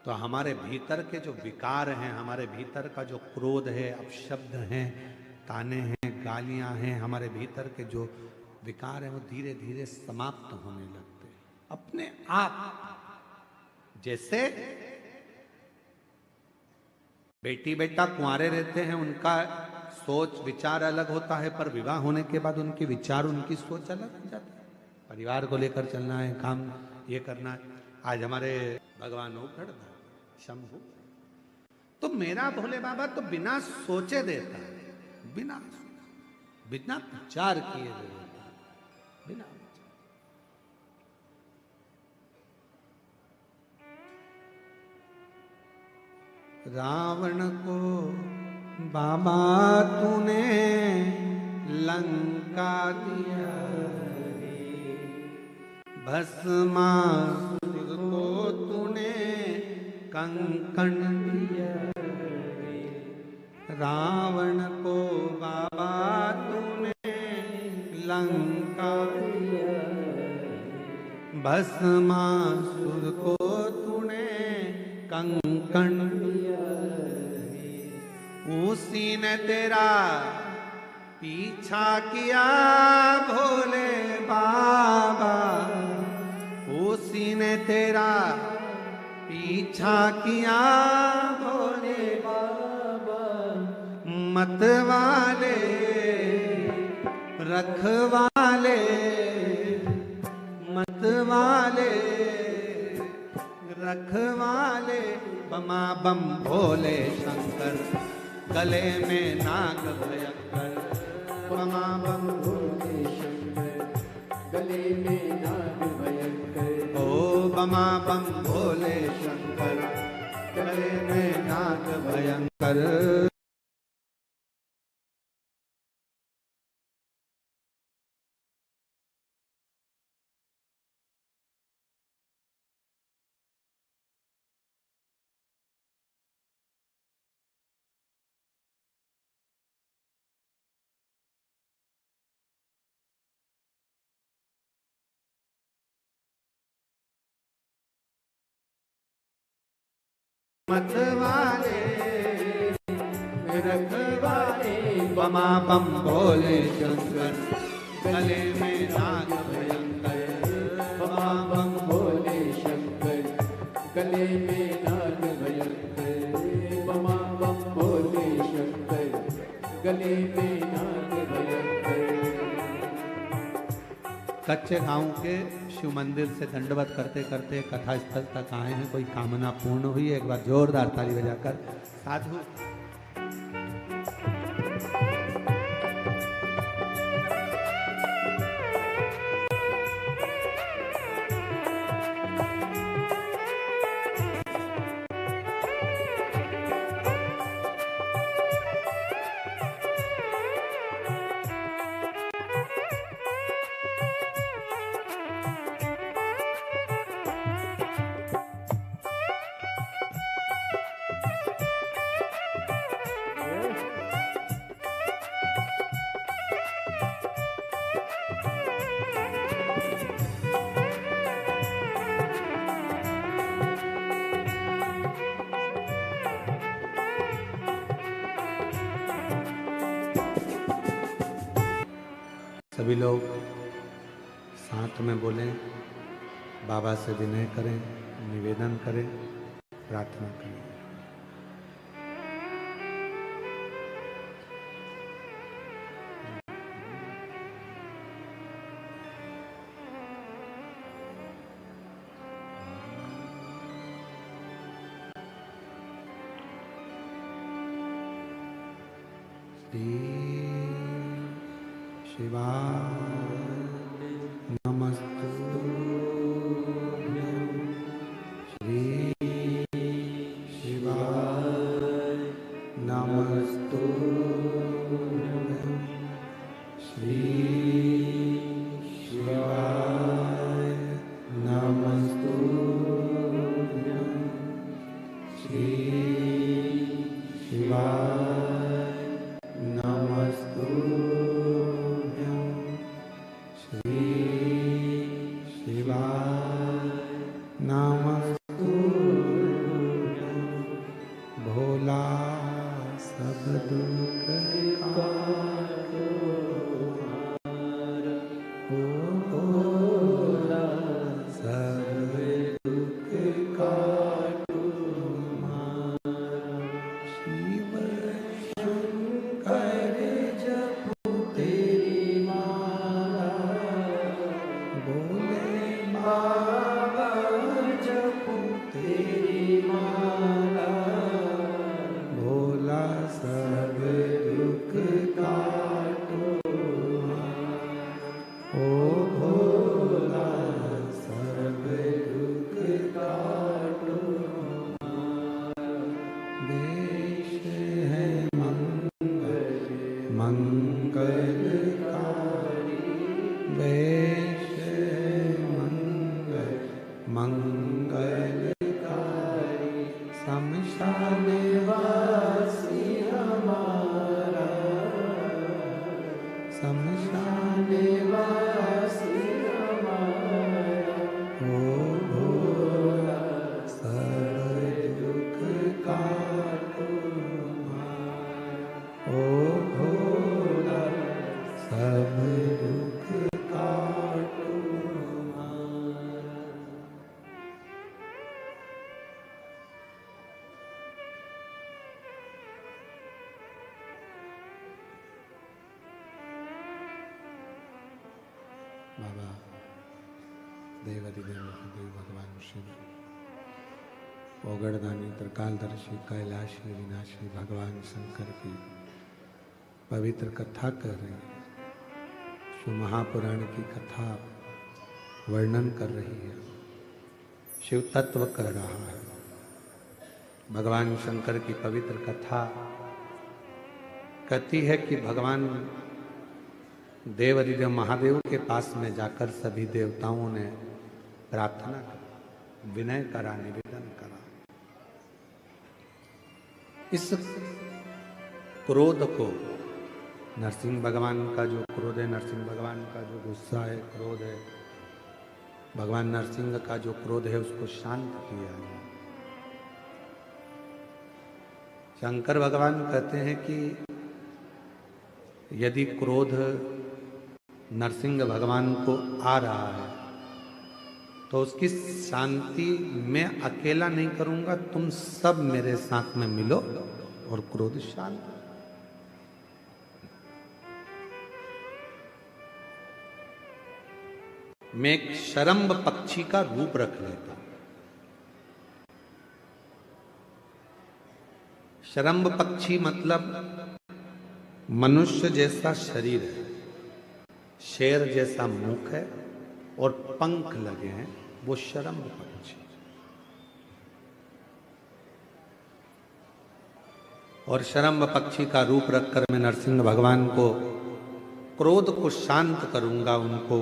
तो हमारे भीतर के जो विकार हैं, हमारे भीतर का जो क्रोध है, अपशब्द हैं, ताने हैं, गालियां हैं, हमारे भीतर के जो विकार हैं वो धीरे धीरे समाप्त होने लगते हैं अपने आप। जैसे बेटी बेटा कुंवारे रहते हैं, उनका सोच विचार अलग होता है, पर विवाह होने के बाद उनके विचार, उनकी सोच अलग हो जाती है। परिवार को लेकर चलना है, काम ये करना है। आज हमारे भगवान उखड़ शंभू, तो मेरा भोले बाबा तो बिना सोचे देता है, बिना बिना विचार किए देता है, बिना विचार। रावण को बाबा तूने लंका दिया भस्मासुर को तूने कंकण दिया रावण को बाबा तूने लंका दिया भस्मासुर को तूने कंकण दिया उसी ने तेरा पीछा किया भोले बाबा उसी ने तेरा पीछा किया भोले बाबा मत वाले रखवाले मत वाले रखवाले बमा बम भोले शंकर गले में नाग भयंकर बमा बम भोले शंकर गले में नाग भयंकर ओ बमा बम भोले शंकर गले में नाग भयंकर मत वाले रखवाले बमा बम भोले शंकर गले में नाग भयंकर बमा बम भोले शंकर गले में नाग भयंकर बमा बम भोले शंकर गले में नाग भयंकर। कच्चे गांव के शिव मंदिर से दंडवत करते करते कथा स्थल तक आए हैं। कोई कामना पूर्ण हुई? एक बार जोरदार ताली बजाकर साधु सभी लोग साथ में बोलें, बाबा से विनय करें, निवेदन करें, प्रार्थना करें। शिवाय नमस्तुभ्यं श्री शिवाय नमस्तुभ्यं श्री शिवाय नमस्तुभ्यं श्री शिवाय नमस्तुभ्यं श्री शिवाय नमस्तुभ्यं भोला सब दुख काटो हमारा, ओ भोला सब दुख काटो हमारा। शिव शंकर जपो तेरी माला, भोले बाबा जपो तेरी माला, भोला सब दुख काटो हमारा। ओ भोला सब दुख काटो हमारा। देश है मंगल बाबा देवादिदेव महादेव भगवान शिव, ओगड़दानी त्रिकालदर्शी कैलाशी विनाशी भगवान शंकर की पवित्र कथा कर रही है। शिव महापुराण की कथा वर्णन कर रही है, शिव तत्व कर रहा है। भगवान शंकर की पवित्र कथा कहती है कि भगवान देवादिदेव महादेव के पास में जाकर सभी देवताओं ने प्रार्थना करा, विनय करा, निवेदन करा। इस क्रोध को, नरसिंह भगवान का जो क्रोध है, नरसिंह भगवान का जो गुस्सा है, क्रोध है, भगवान नरसिंह का जो क्रोध है, उसको शांत किया है। शंकर भगवान कहते हैं कि यदि क्रोध नरसिंह भगवान को आ रहा है तो उसकी शांति मैं अकेला नहीं करूंगा, तुम सब मेरे साथ में मिलो और क्रोध शांत। मैं एक शरम्भ पक्षी का रूप रख लेता हूं। शरम्भ पक्षी मतलब मनुष्य जैसा शरीर है, शेर जैसा मुख है और पंख लगे हैं, वो शरम्भ पक्षी। और शरम्भ पक्षी का रूप रखकर मैं नरसिंह भगवान को क्रोध को शांत करूंगा, उनको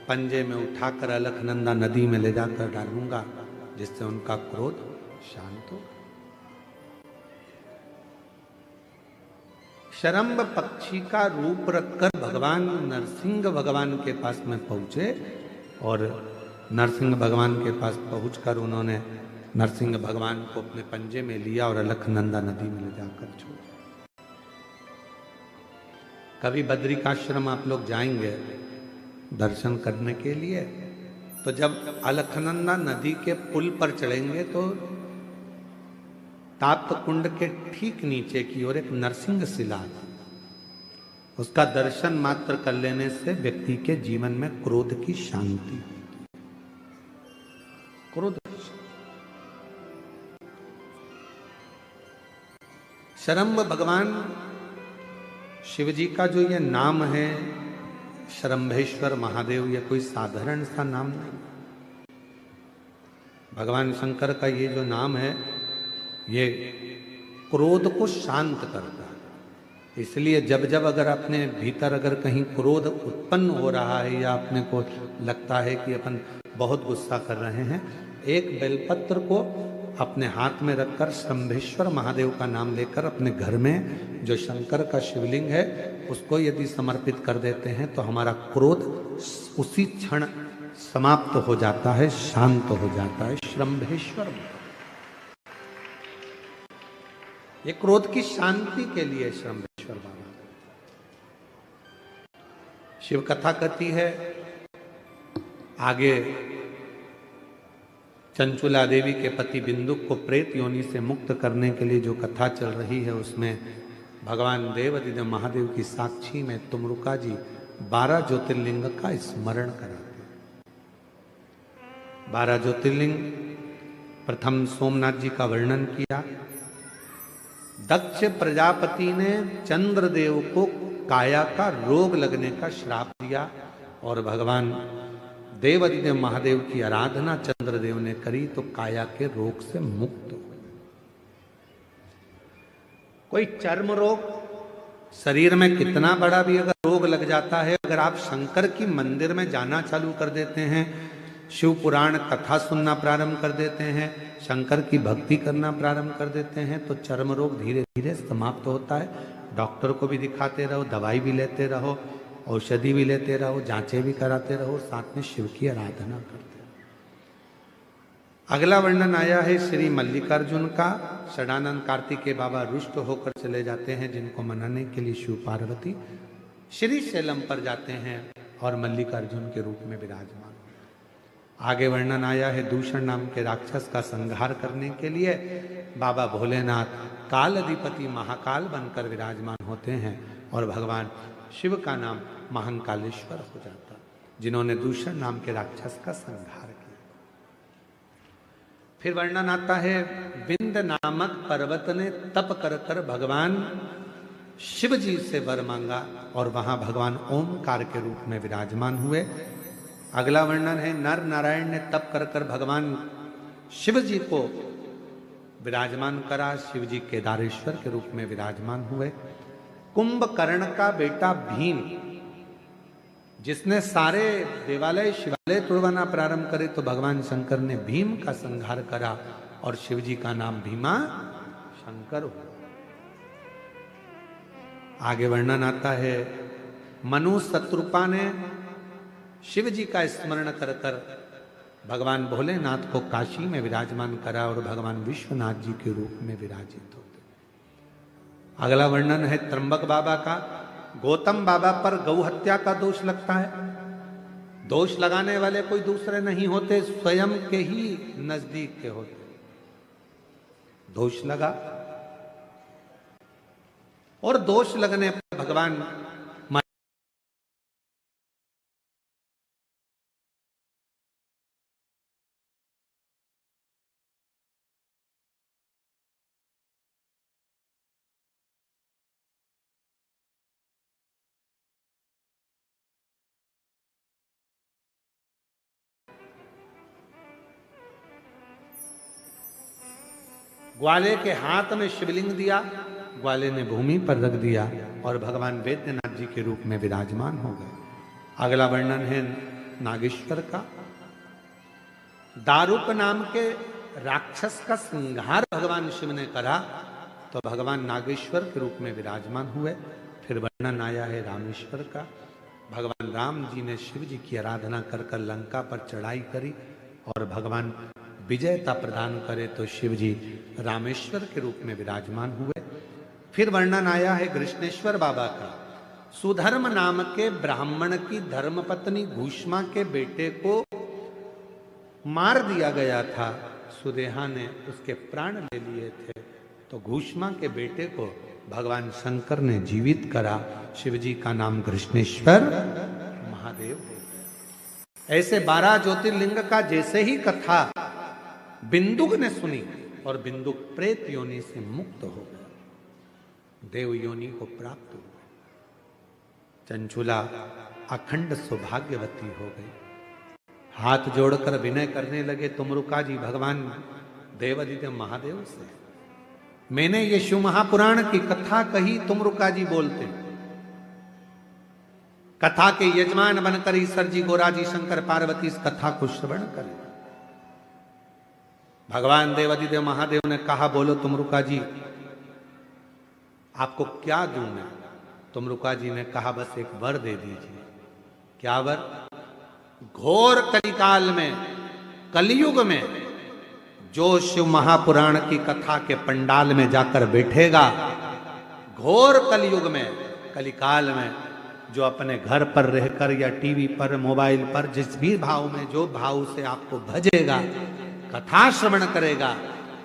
पंजे में उठाकर अलखनंदा नदी में ले जाकर डालूंगा, जिससे उनका क्रोध शांत हो। शरम्भ पक्षी का रूप रखकर भगवान नरसिंह भगवान के पास में पहुंचे और नरसिंह भगवान के पास पहुंचकर उन्होंने नरसिंह भगवान को अपने पंजे में लिया और अलखनंदा नदी में ले जाकर छोड़ा। कभी बद्रिकाश्रम आप लोग जाएंगे दर्शन करने के लिए, तो जब अलखनंदा नदी के पुल पर चढ़ेंगे तो ताप्त कुंड के ठीक नीचे की ओर एक नरसिंह शिला, उसका दर्शन मात्र कर लेने से व्यक्ति के जीवन में क्रोध की शांति, क्रोध। शरम्भ भगवान शिव जी का जो ये नाम है शरम्भेश्वर महादेव, ये कोई साधारण सा नाम नहीं। भगवान शंकर का ये जो नाम है ये क्रोध को शांत करता है। इसलिए जब जब अगर अपने भीतर अगर कहीं क्रोध उत्पन्न हो रहा है या अपने को लगता है कि अपन बहुत गुस्सा कर रहे हैं, एक बेलपत्र को अपने हाथ में रखकर शंभेश्वर महादेव का नाम लेकर अपने घर में जो शंकर का शिवलिंग है उसको यदि समर्पित कर देते हैं तो हमारा क्रोध उसी क्षण समाप्त हो जाता है, शांत हो जाता है। शंभेश्वर ये क्रोध की शांति के लिए शंभेश्वर बाबा। शिव कथा कहती है आगे चंचुला देवी के पति बिंदुक को प्रेत योनि से मुक्त करने के लिए जो कथा चल रही है उसमें भगवान देवादिदेव महादेव की साक्षी में तुमरुका जी 12 ज्योतिर्लिंग का स्मरण कराते हैं। 12 ज्योतिर्लिंग, प्रथम सोमनाथ जी का वर्णन किया। दक्ष प्रजापति ने चंद्रदेव को काया का रोग लगने का श्राप दिया और भगवान देवादिदेव महादेव की आराधना चंद्रदेव ने करी तो काया के रोग से मुक्त हो। कोई चर्म रोग, शरीर में कितना बड़ा भी अगर रोग लग जाता है, अगर आप शंकर की मंदिर में जाना चालू कर देते हैं, शिव पुराण कथा सुनना प्रारंभ कर देते हैं, शंकर की भक्ति करना प्रारंभ कर देते हैं, तो चर्म रोग धीरे धीरे समाप्त होता है। डॉक्टर को भी दिखाते रहो, दवाई भी लेते रहो, औषधि भी लेते रहो, जांचें भी कराते रहो, साथ में शिव की आराधना करते रहो। अगला वर्णन आया है श्री मल्लिकार्जुन का। षडानंद कार्तिकेय बाबा रुष्ट होकर चले जाते हैं, जिनको मनाने के लिए शिव पार्वती श्री शैलम पर जाते हैं और मल्लिकार्जुन के रूप में विराजमान। आगे वर्णन आया है दूषण नाम के राक्षस का संहार करने के लिए बाबा भोलेनाथ काल अधिपति महाकाल बनकर विराजमान होते हैं और भगवान शिव का नाम महाकालेश्वर हो जाता। जिन्होंने दूषण नाम के राक्षस का संहार किया। फिर वर्णन आता है, विंध्य नामक पर्वत ने तप कर कर भगवान शिव जी से वर मांगा और वहां भगवान ओमकार के रूप में विराजमान हुए। अगला वर्णन है, नर नारायण ने तप कर कर भगवान शिव जी को विराजमान करा, शिव जी केदारेश्वर के रूप में विराजमान हुए। कुंभकर्ण का बेटा भीम, जिसने सारे देवालय शिवालय तोड़वाना प्रारंभ करे, तो भगवान शंकर ने भीम का संहार करा और शिव जी का नाम भीमा शंकर हुआ। आगे वर्णन आता है, मनु शत्रुपा ने शिव जी का स्मरण कर कर भगवान भोलेनाथ को काशी में विराजमान करा और भगवान विश्वनाथ जी के रूप में विराजित होते। अगला वर्णन है त्र्यंबक बाबा का। गौतम बाबा पर गौ हत्या का दोष लगता है। दोष लगाने वाले कोई दूसरे नहीं होते, स्वयं के ही नजदीक के होते। दोष लगा और दोष लगने पर भगवान ग्वाले के हाथ में शिवलिंग दिया, ग्वाले ने भूमि पर रख दिया और भगवान वैद्यनाथ जी के रूप में विराजमान हो गए। अगला वर्णन है नागेश्वर का। दारुक नाम के राक्षस का संहार भगवान शिव ने करा तो भगवान नागेश्वर के रूप में विराजमान हुए। फिर वर्णन आया है रामेश्वर का। भगवान राम जी ने शिव जी की आराधना कर कर लंका पर चढ़ाई करी और भगवान विजयता प्रदान करे तो शिव जी रामेश्वर के रूप में विराजमान हुए। फिर वर्णन आया है कृष्णेश्वर बाबा का। सुधर्म नाम के ब्राह्मण की धर्मपत्नी घूष्मा के बेटे को मार दिया गया था, सुदेहा ने उसके प्राण ले लिए थे, तो घूष्मा के बेटे को भगवान शंकर ने जीवित करा। शिव जी का नाम कृष्णेश्वर महादेव। ऐसे 12 ज्योतिर्लिंग का जैसे ही कथा बिंदुक ने सुनी और बिंदुक प्रेत योनि से मुक्त हो गया, देव योनि को प्राप्त हो गया। चंचुला अखंड सौभाग्यवती हो गई। हाथ जोड़कर विनय करने लगे तुमरुका जी भगवान देवादिदेव महादेव से, मैंने ये शिव महापुराण की कथा कही, तुमरुका जी बोलते। कथा के यजमान बनकर ईश्वर जी गोरा जी शंकर पार्वती इस कथा को श्रवण करें। भगवान देवादिदेव महादेव ने कहा, बोलो तुमरुका जी आपको क्या दूं मैं? तुमरुका जी ने कहा, बस एक वर दे दीजिए। क्या वर? घोर कलिकाल में, कलयुग में जो शिव महापुराण की कथा के पंडाल में जाकर बैठेगा, घोर कलयुग में, कलिकाल में, जो अपने घर पर रहकर या टीवी पर मोबाइल पर जिस भी भाव में, जो भाव से आपको भजेगा, कथा श्रवण करेगा,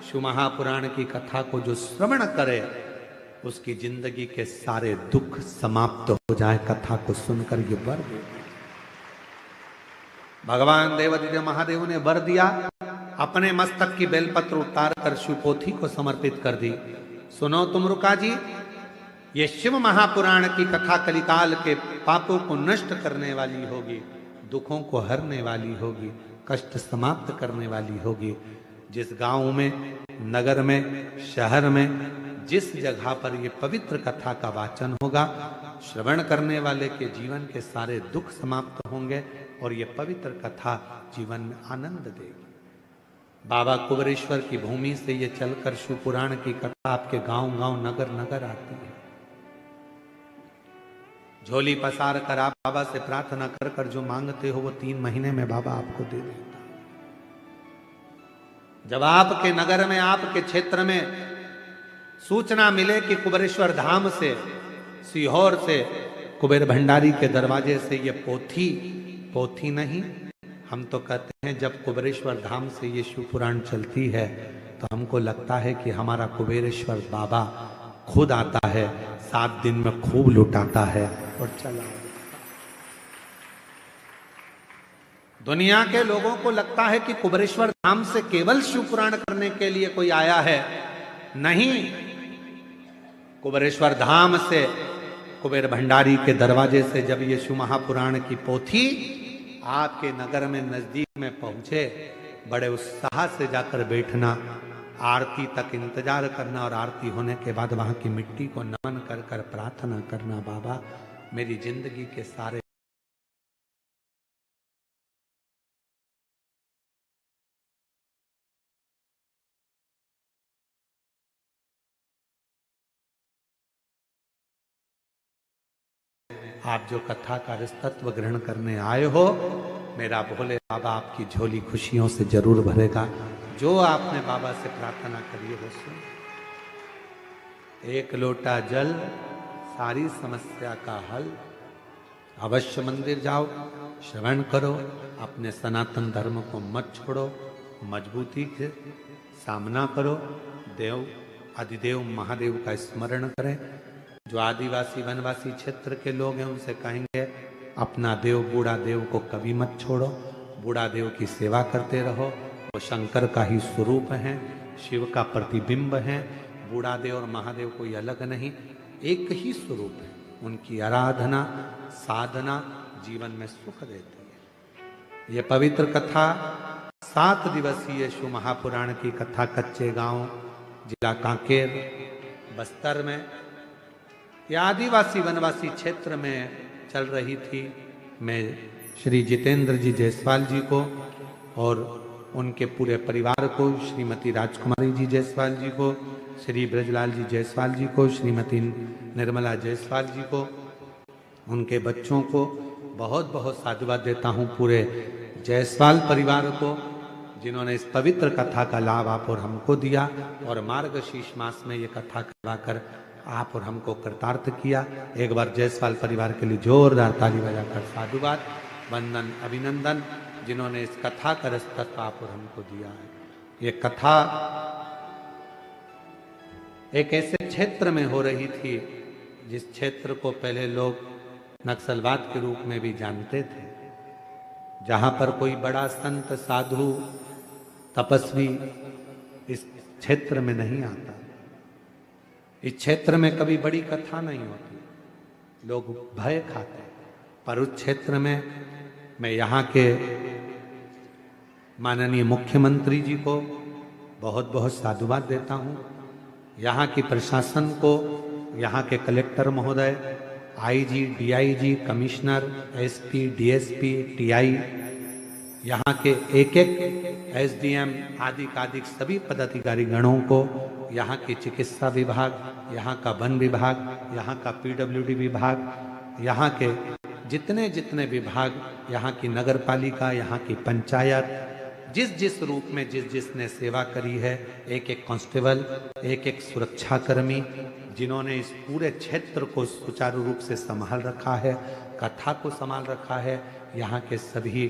शिव महापुराण की कथा को जो श्रवण करे उसकी जिंदगी के सारे दुख समाप्त हो जाए कथा को सुनकर। ये वर दे भगवान देवादिदेव महादेव ने वर दिया। अपने मस्तक की बेलपत्र उतार कर शिवपोथी को समर्पित कर दी। सुनो तुमरुका जी, ये शिव महापुराण की कथा कलिकाल के पापों को नष्ट करने वाली होगी, दुखों को हरने वाली होगी, कष्ट समाप्त करने वाली होगी। जिस गांव में, नगर में, शहर में, जिस जगह पर ये पवित्र कथा का वाचन होगा, श्रवण करने वाले के जीवन के सारे दुख समाप्त होंगे और ये पवित्र कथा जीवन में आनंद देगी। बाबा कुबेरेश्वर की भूमि से ये चलकर शिव पुराण की कथा आपके गांव गांव, नगर नगर आती है। झोली पसार कर आप बाबा से प्रार्थना कर कर जो मांगते हो वो 3 महीने में बाबा आपको दे देता। जब आपके नगर में, आपके क्षेत्र में सूचना मिले कि कुबेरेश्वर धाम से, सीहोर से, कुबेर भंडारी के दरवाजे से ये पोथी नहीं, हम तो कहते हैं जब कुबेरेश्वर धाम से ये शिव पुराण चलती है तो हमको लगता है कि हमारा कुबेरेश्वर बाबा खुद आता है, 7 दिन में खूब लुटाता है और चला। दुनिया के लोगों को लगता है कि कुबेरेश्वर धाम से केवल शिव पुराण करने के लिए कोई आया है। नहीं, कुबेरेश्वर धाम से, कुबेर भंडारी के दरवाजे से जब ये शिव महापुराण की पोथी आपके नगर में नजदीक में पहुंचे, बड़े उत्साह से जाकर बैठना, आरती तक इंतजार करना और आरती होने के बाद वहां की मिट्टी को नमन कर कर प्रार्थना करना, बाबा मेरी जिंदगी के सारे आप जो कथा का रसतत्व ग्रहण करने आए हो, मेरा भोले बाबा आपकी झोली खुशियों से जरूर भरेगा। जो आपने बाबा से प्रार्थना करी हो सुन। एक लोटा जल सारी समस्या का हल। अवश्य मंदिर जाओ, श्रवण करो, अपने सनातन धर्म को मत छोड़ो, मजबूती से सामना करो, देव अधिदेव महादेव का स्मरण करें। जो आदिवासी वनवासी क्षेत्र के लोग हैं उनसे कहेंगे अपना देव बूढ़ा देव को कभी मत छोड़ो, बूढ़ा देव की सेवा करते रहो। वो शंकर का ही स्वरूप है, शिव का प्रतिबिंब है। बूढ़ा देव और महादेव कोई अलग नहीं, एक ही स्वरूप है। उनकी आराधना साधना जीवन में सुख देती है। ये पवित्र कथा 7 दिवसीय शिव महापुराण की कथा कच्चे गांव, जिला कांकेर, बस्तर में या आदिवासी वनवासी क्षेत्र में चल रही थी। मैं श्री जितेंद्र जी जायसवाल जी को और उनके पूरे परिवार को, श्रीमती राजकुमारी जी जायसवाल जी को, श्री ब्रजलाल जी जायसवाल जी को, श्रीमती निर्मला जायसवाल जी को, उनके बच्चों को बहुत बहुत साधुवाद देता हूँ। पूरे जायसवाल परिवार को जिन्होंने इस पवित्र कथा का लाभ आप और हमको दिया और मार्गशीर्ष मास में ये कथा करवाकर आप और हमको कृतार्थ किया। एक बार जायसवाल परिवार के लिए जोरदार ताली बजाकर साधुवाद, वंदन, अभिनंदन, जिन्होंने इस कथा का रसतत्व आप और हमको दिया है। ये कथा एक ऐसे क्षेत्र में हो रही थी जिस क्षेत्र को पहले लोग नक्सलवाद के रूप में भी जानते थे, जहां पर कोई बड़ा संत साधु तपस्वी इस क्षेत्र में नहीं आता। इस क्षेत्र में कभी बड़ी कथा नहीं होती, लोग भय खाते। पर उस क्षेत्र में मैं यहाँ के माननीय मुख्यमंत्री जी को बहुत बहुत साधुवाद देता हूँ। यहाँ की प्रशासन को, यहाँ के कलेक्टर महोदय, IG, DIG, commissioner, SP, DSP, TI, यहाँ के एक एक एसडीएम आदि कादिक सभी पदाधिकारी गणों को, यहाँ की चिकित्सा विभाग, यहाँ का वन विभाग, यहाँ का पीडब्ल्यूडी विभाग, यहाँ के जितने जितने विभाग, यहाँ की नगर पालिका, यहाँ की पंचायत, जिस जिस रूप में जिस जिसने सेवा करी है, एक एक कांस्टेबल, एक एक सुरक्षाकर्मी, जिन्होंने इस पूरे क्षेत्र को सुचारू रूप से संभाल रखा है, कथा को संभाल रखा है। यहाँ के सभी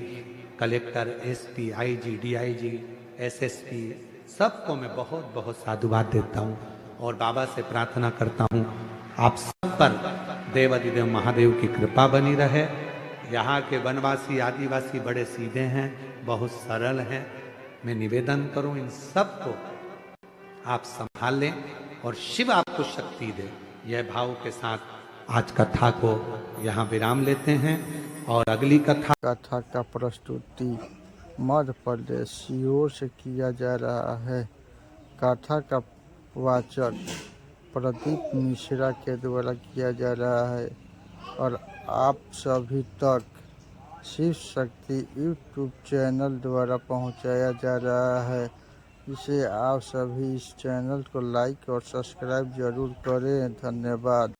collector, SP, IG, DIG, SSP, सबको मैं बहुत बहुत साधुवाद देता हूँ और बाबा से प्रार्थना करता हूँ आप सब पर देवाधिदेव महादेव की कृपा बनी रहे। यहाँ के वनवासी आदिवासी बड़े सीधे हैं, बहुत सरल हैं। मैं निवेदन करूँ इन सब को आप संभाल लें और शिव आपको शक्ति दे। यह भाव के साथ आज कथा को यहाँ विराम लेते हैं और अगली कथा का प्रस्तुति मध्य प्रदेश सीहोर से किया जा रहा है। कथा का वाचन प्रदीप मिश्रा के द्वारा किया जा रहा है और आप सभी तक शिव शक्ति यूट्यूब चैनल द्वारा पहुंचाया जा रहा है। इसे आप सभी इस चैनल को लाइक और सब्सक्राइब जरूर करें। धन्यवाद।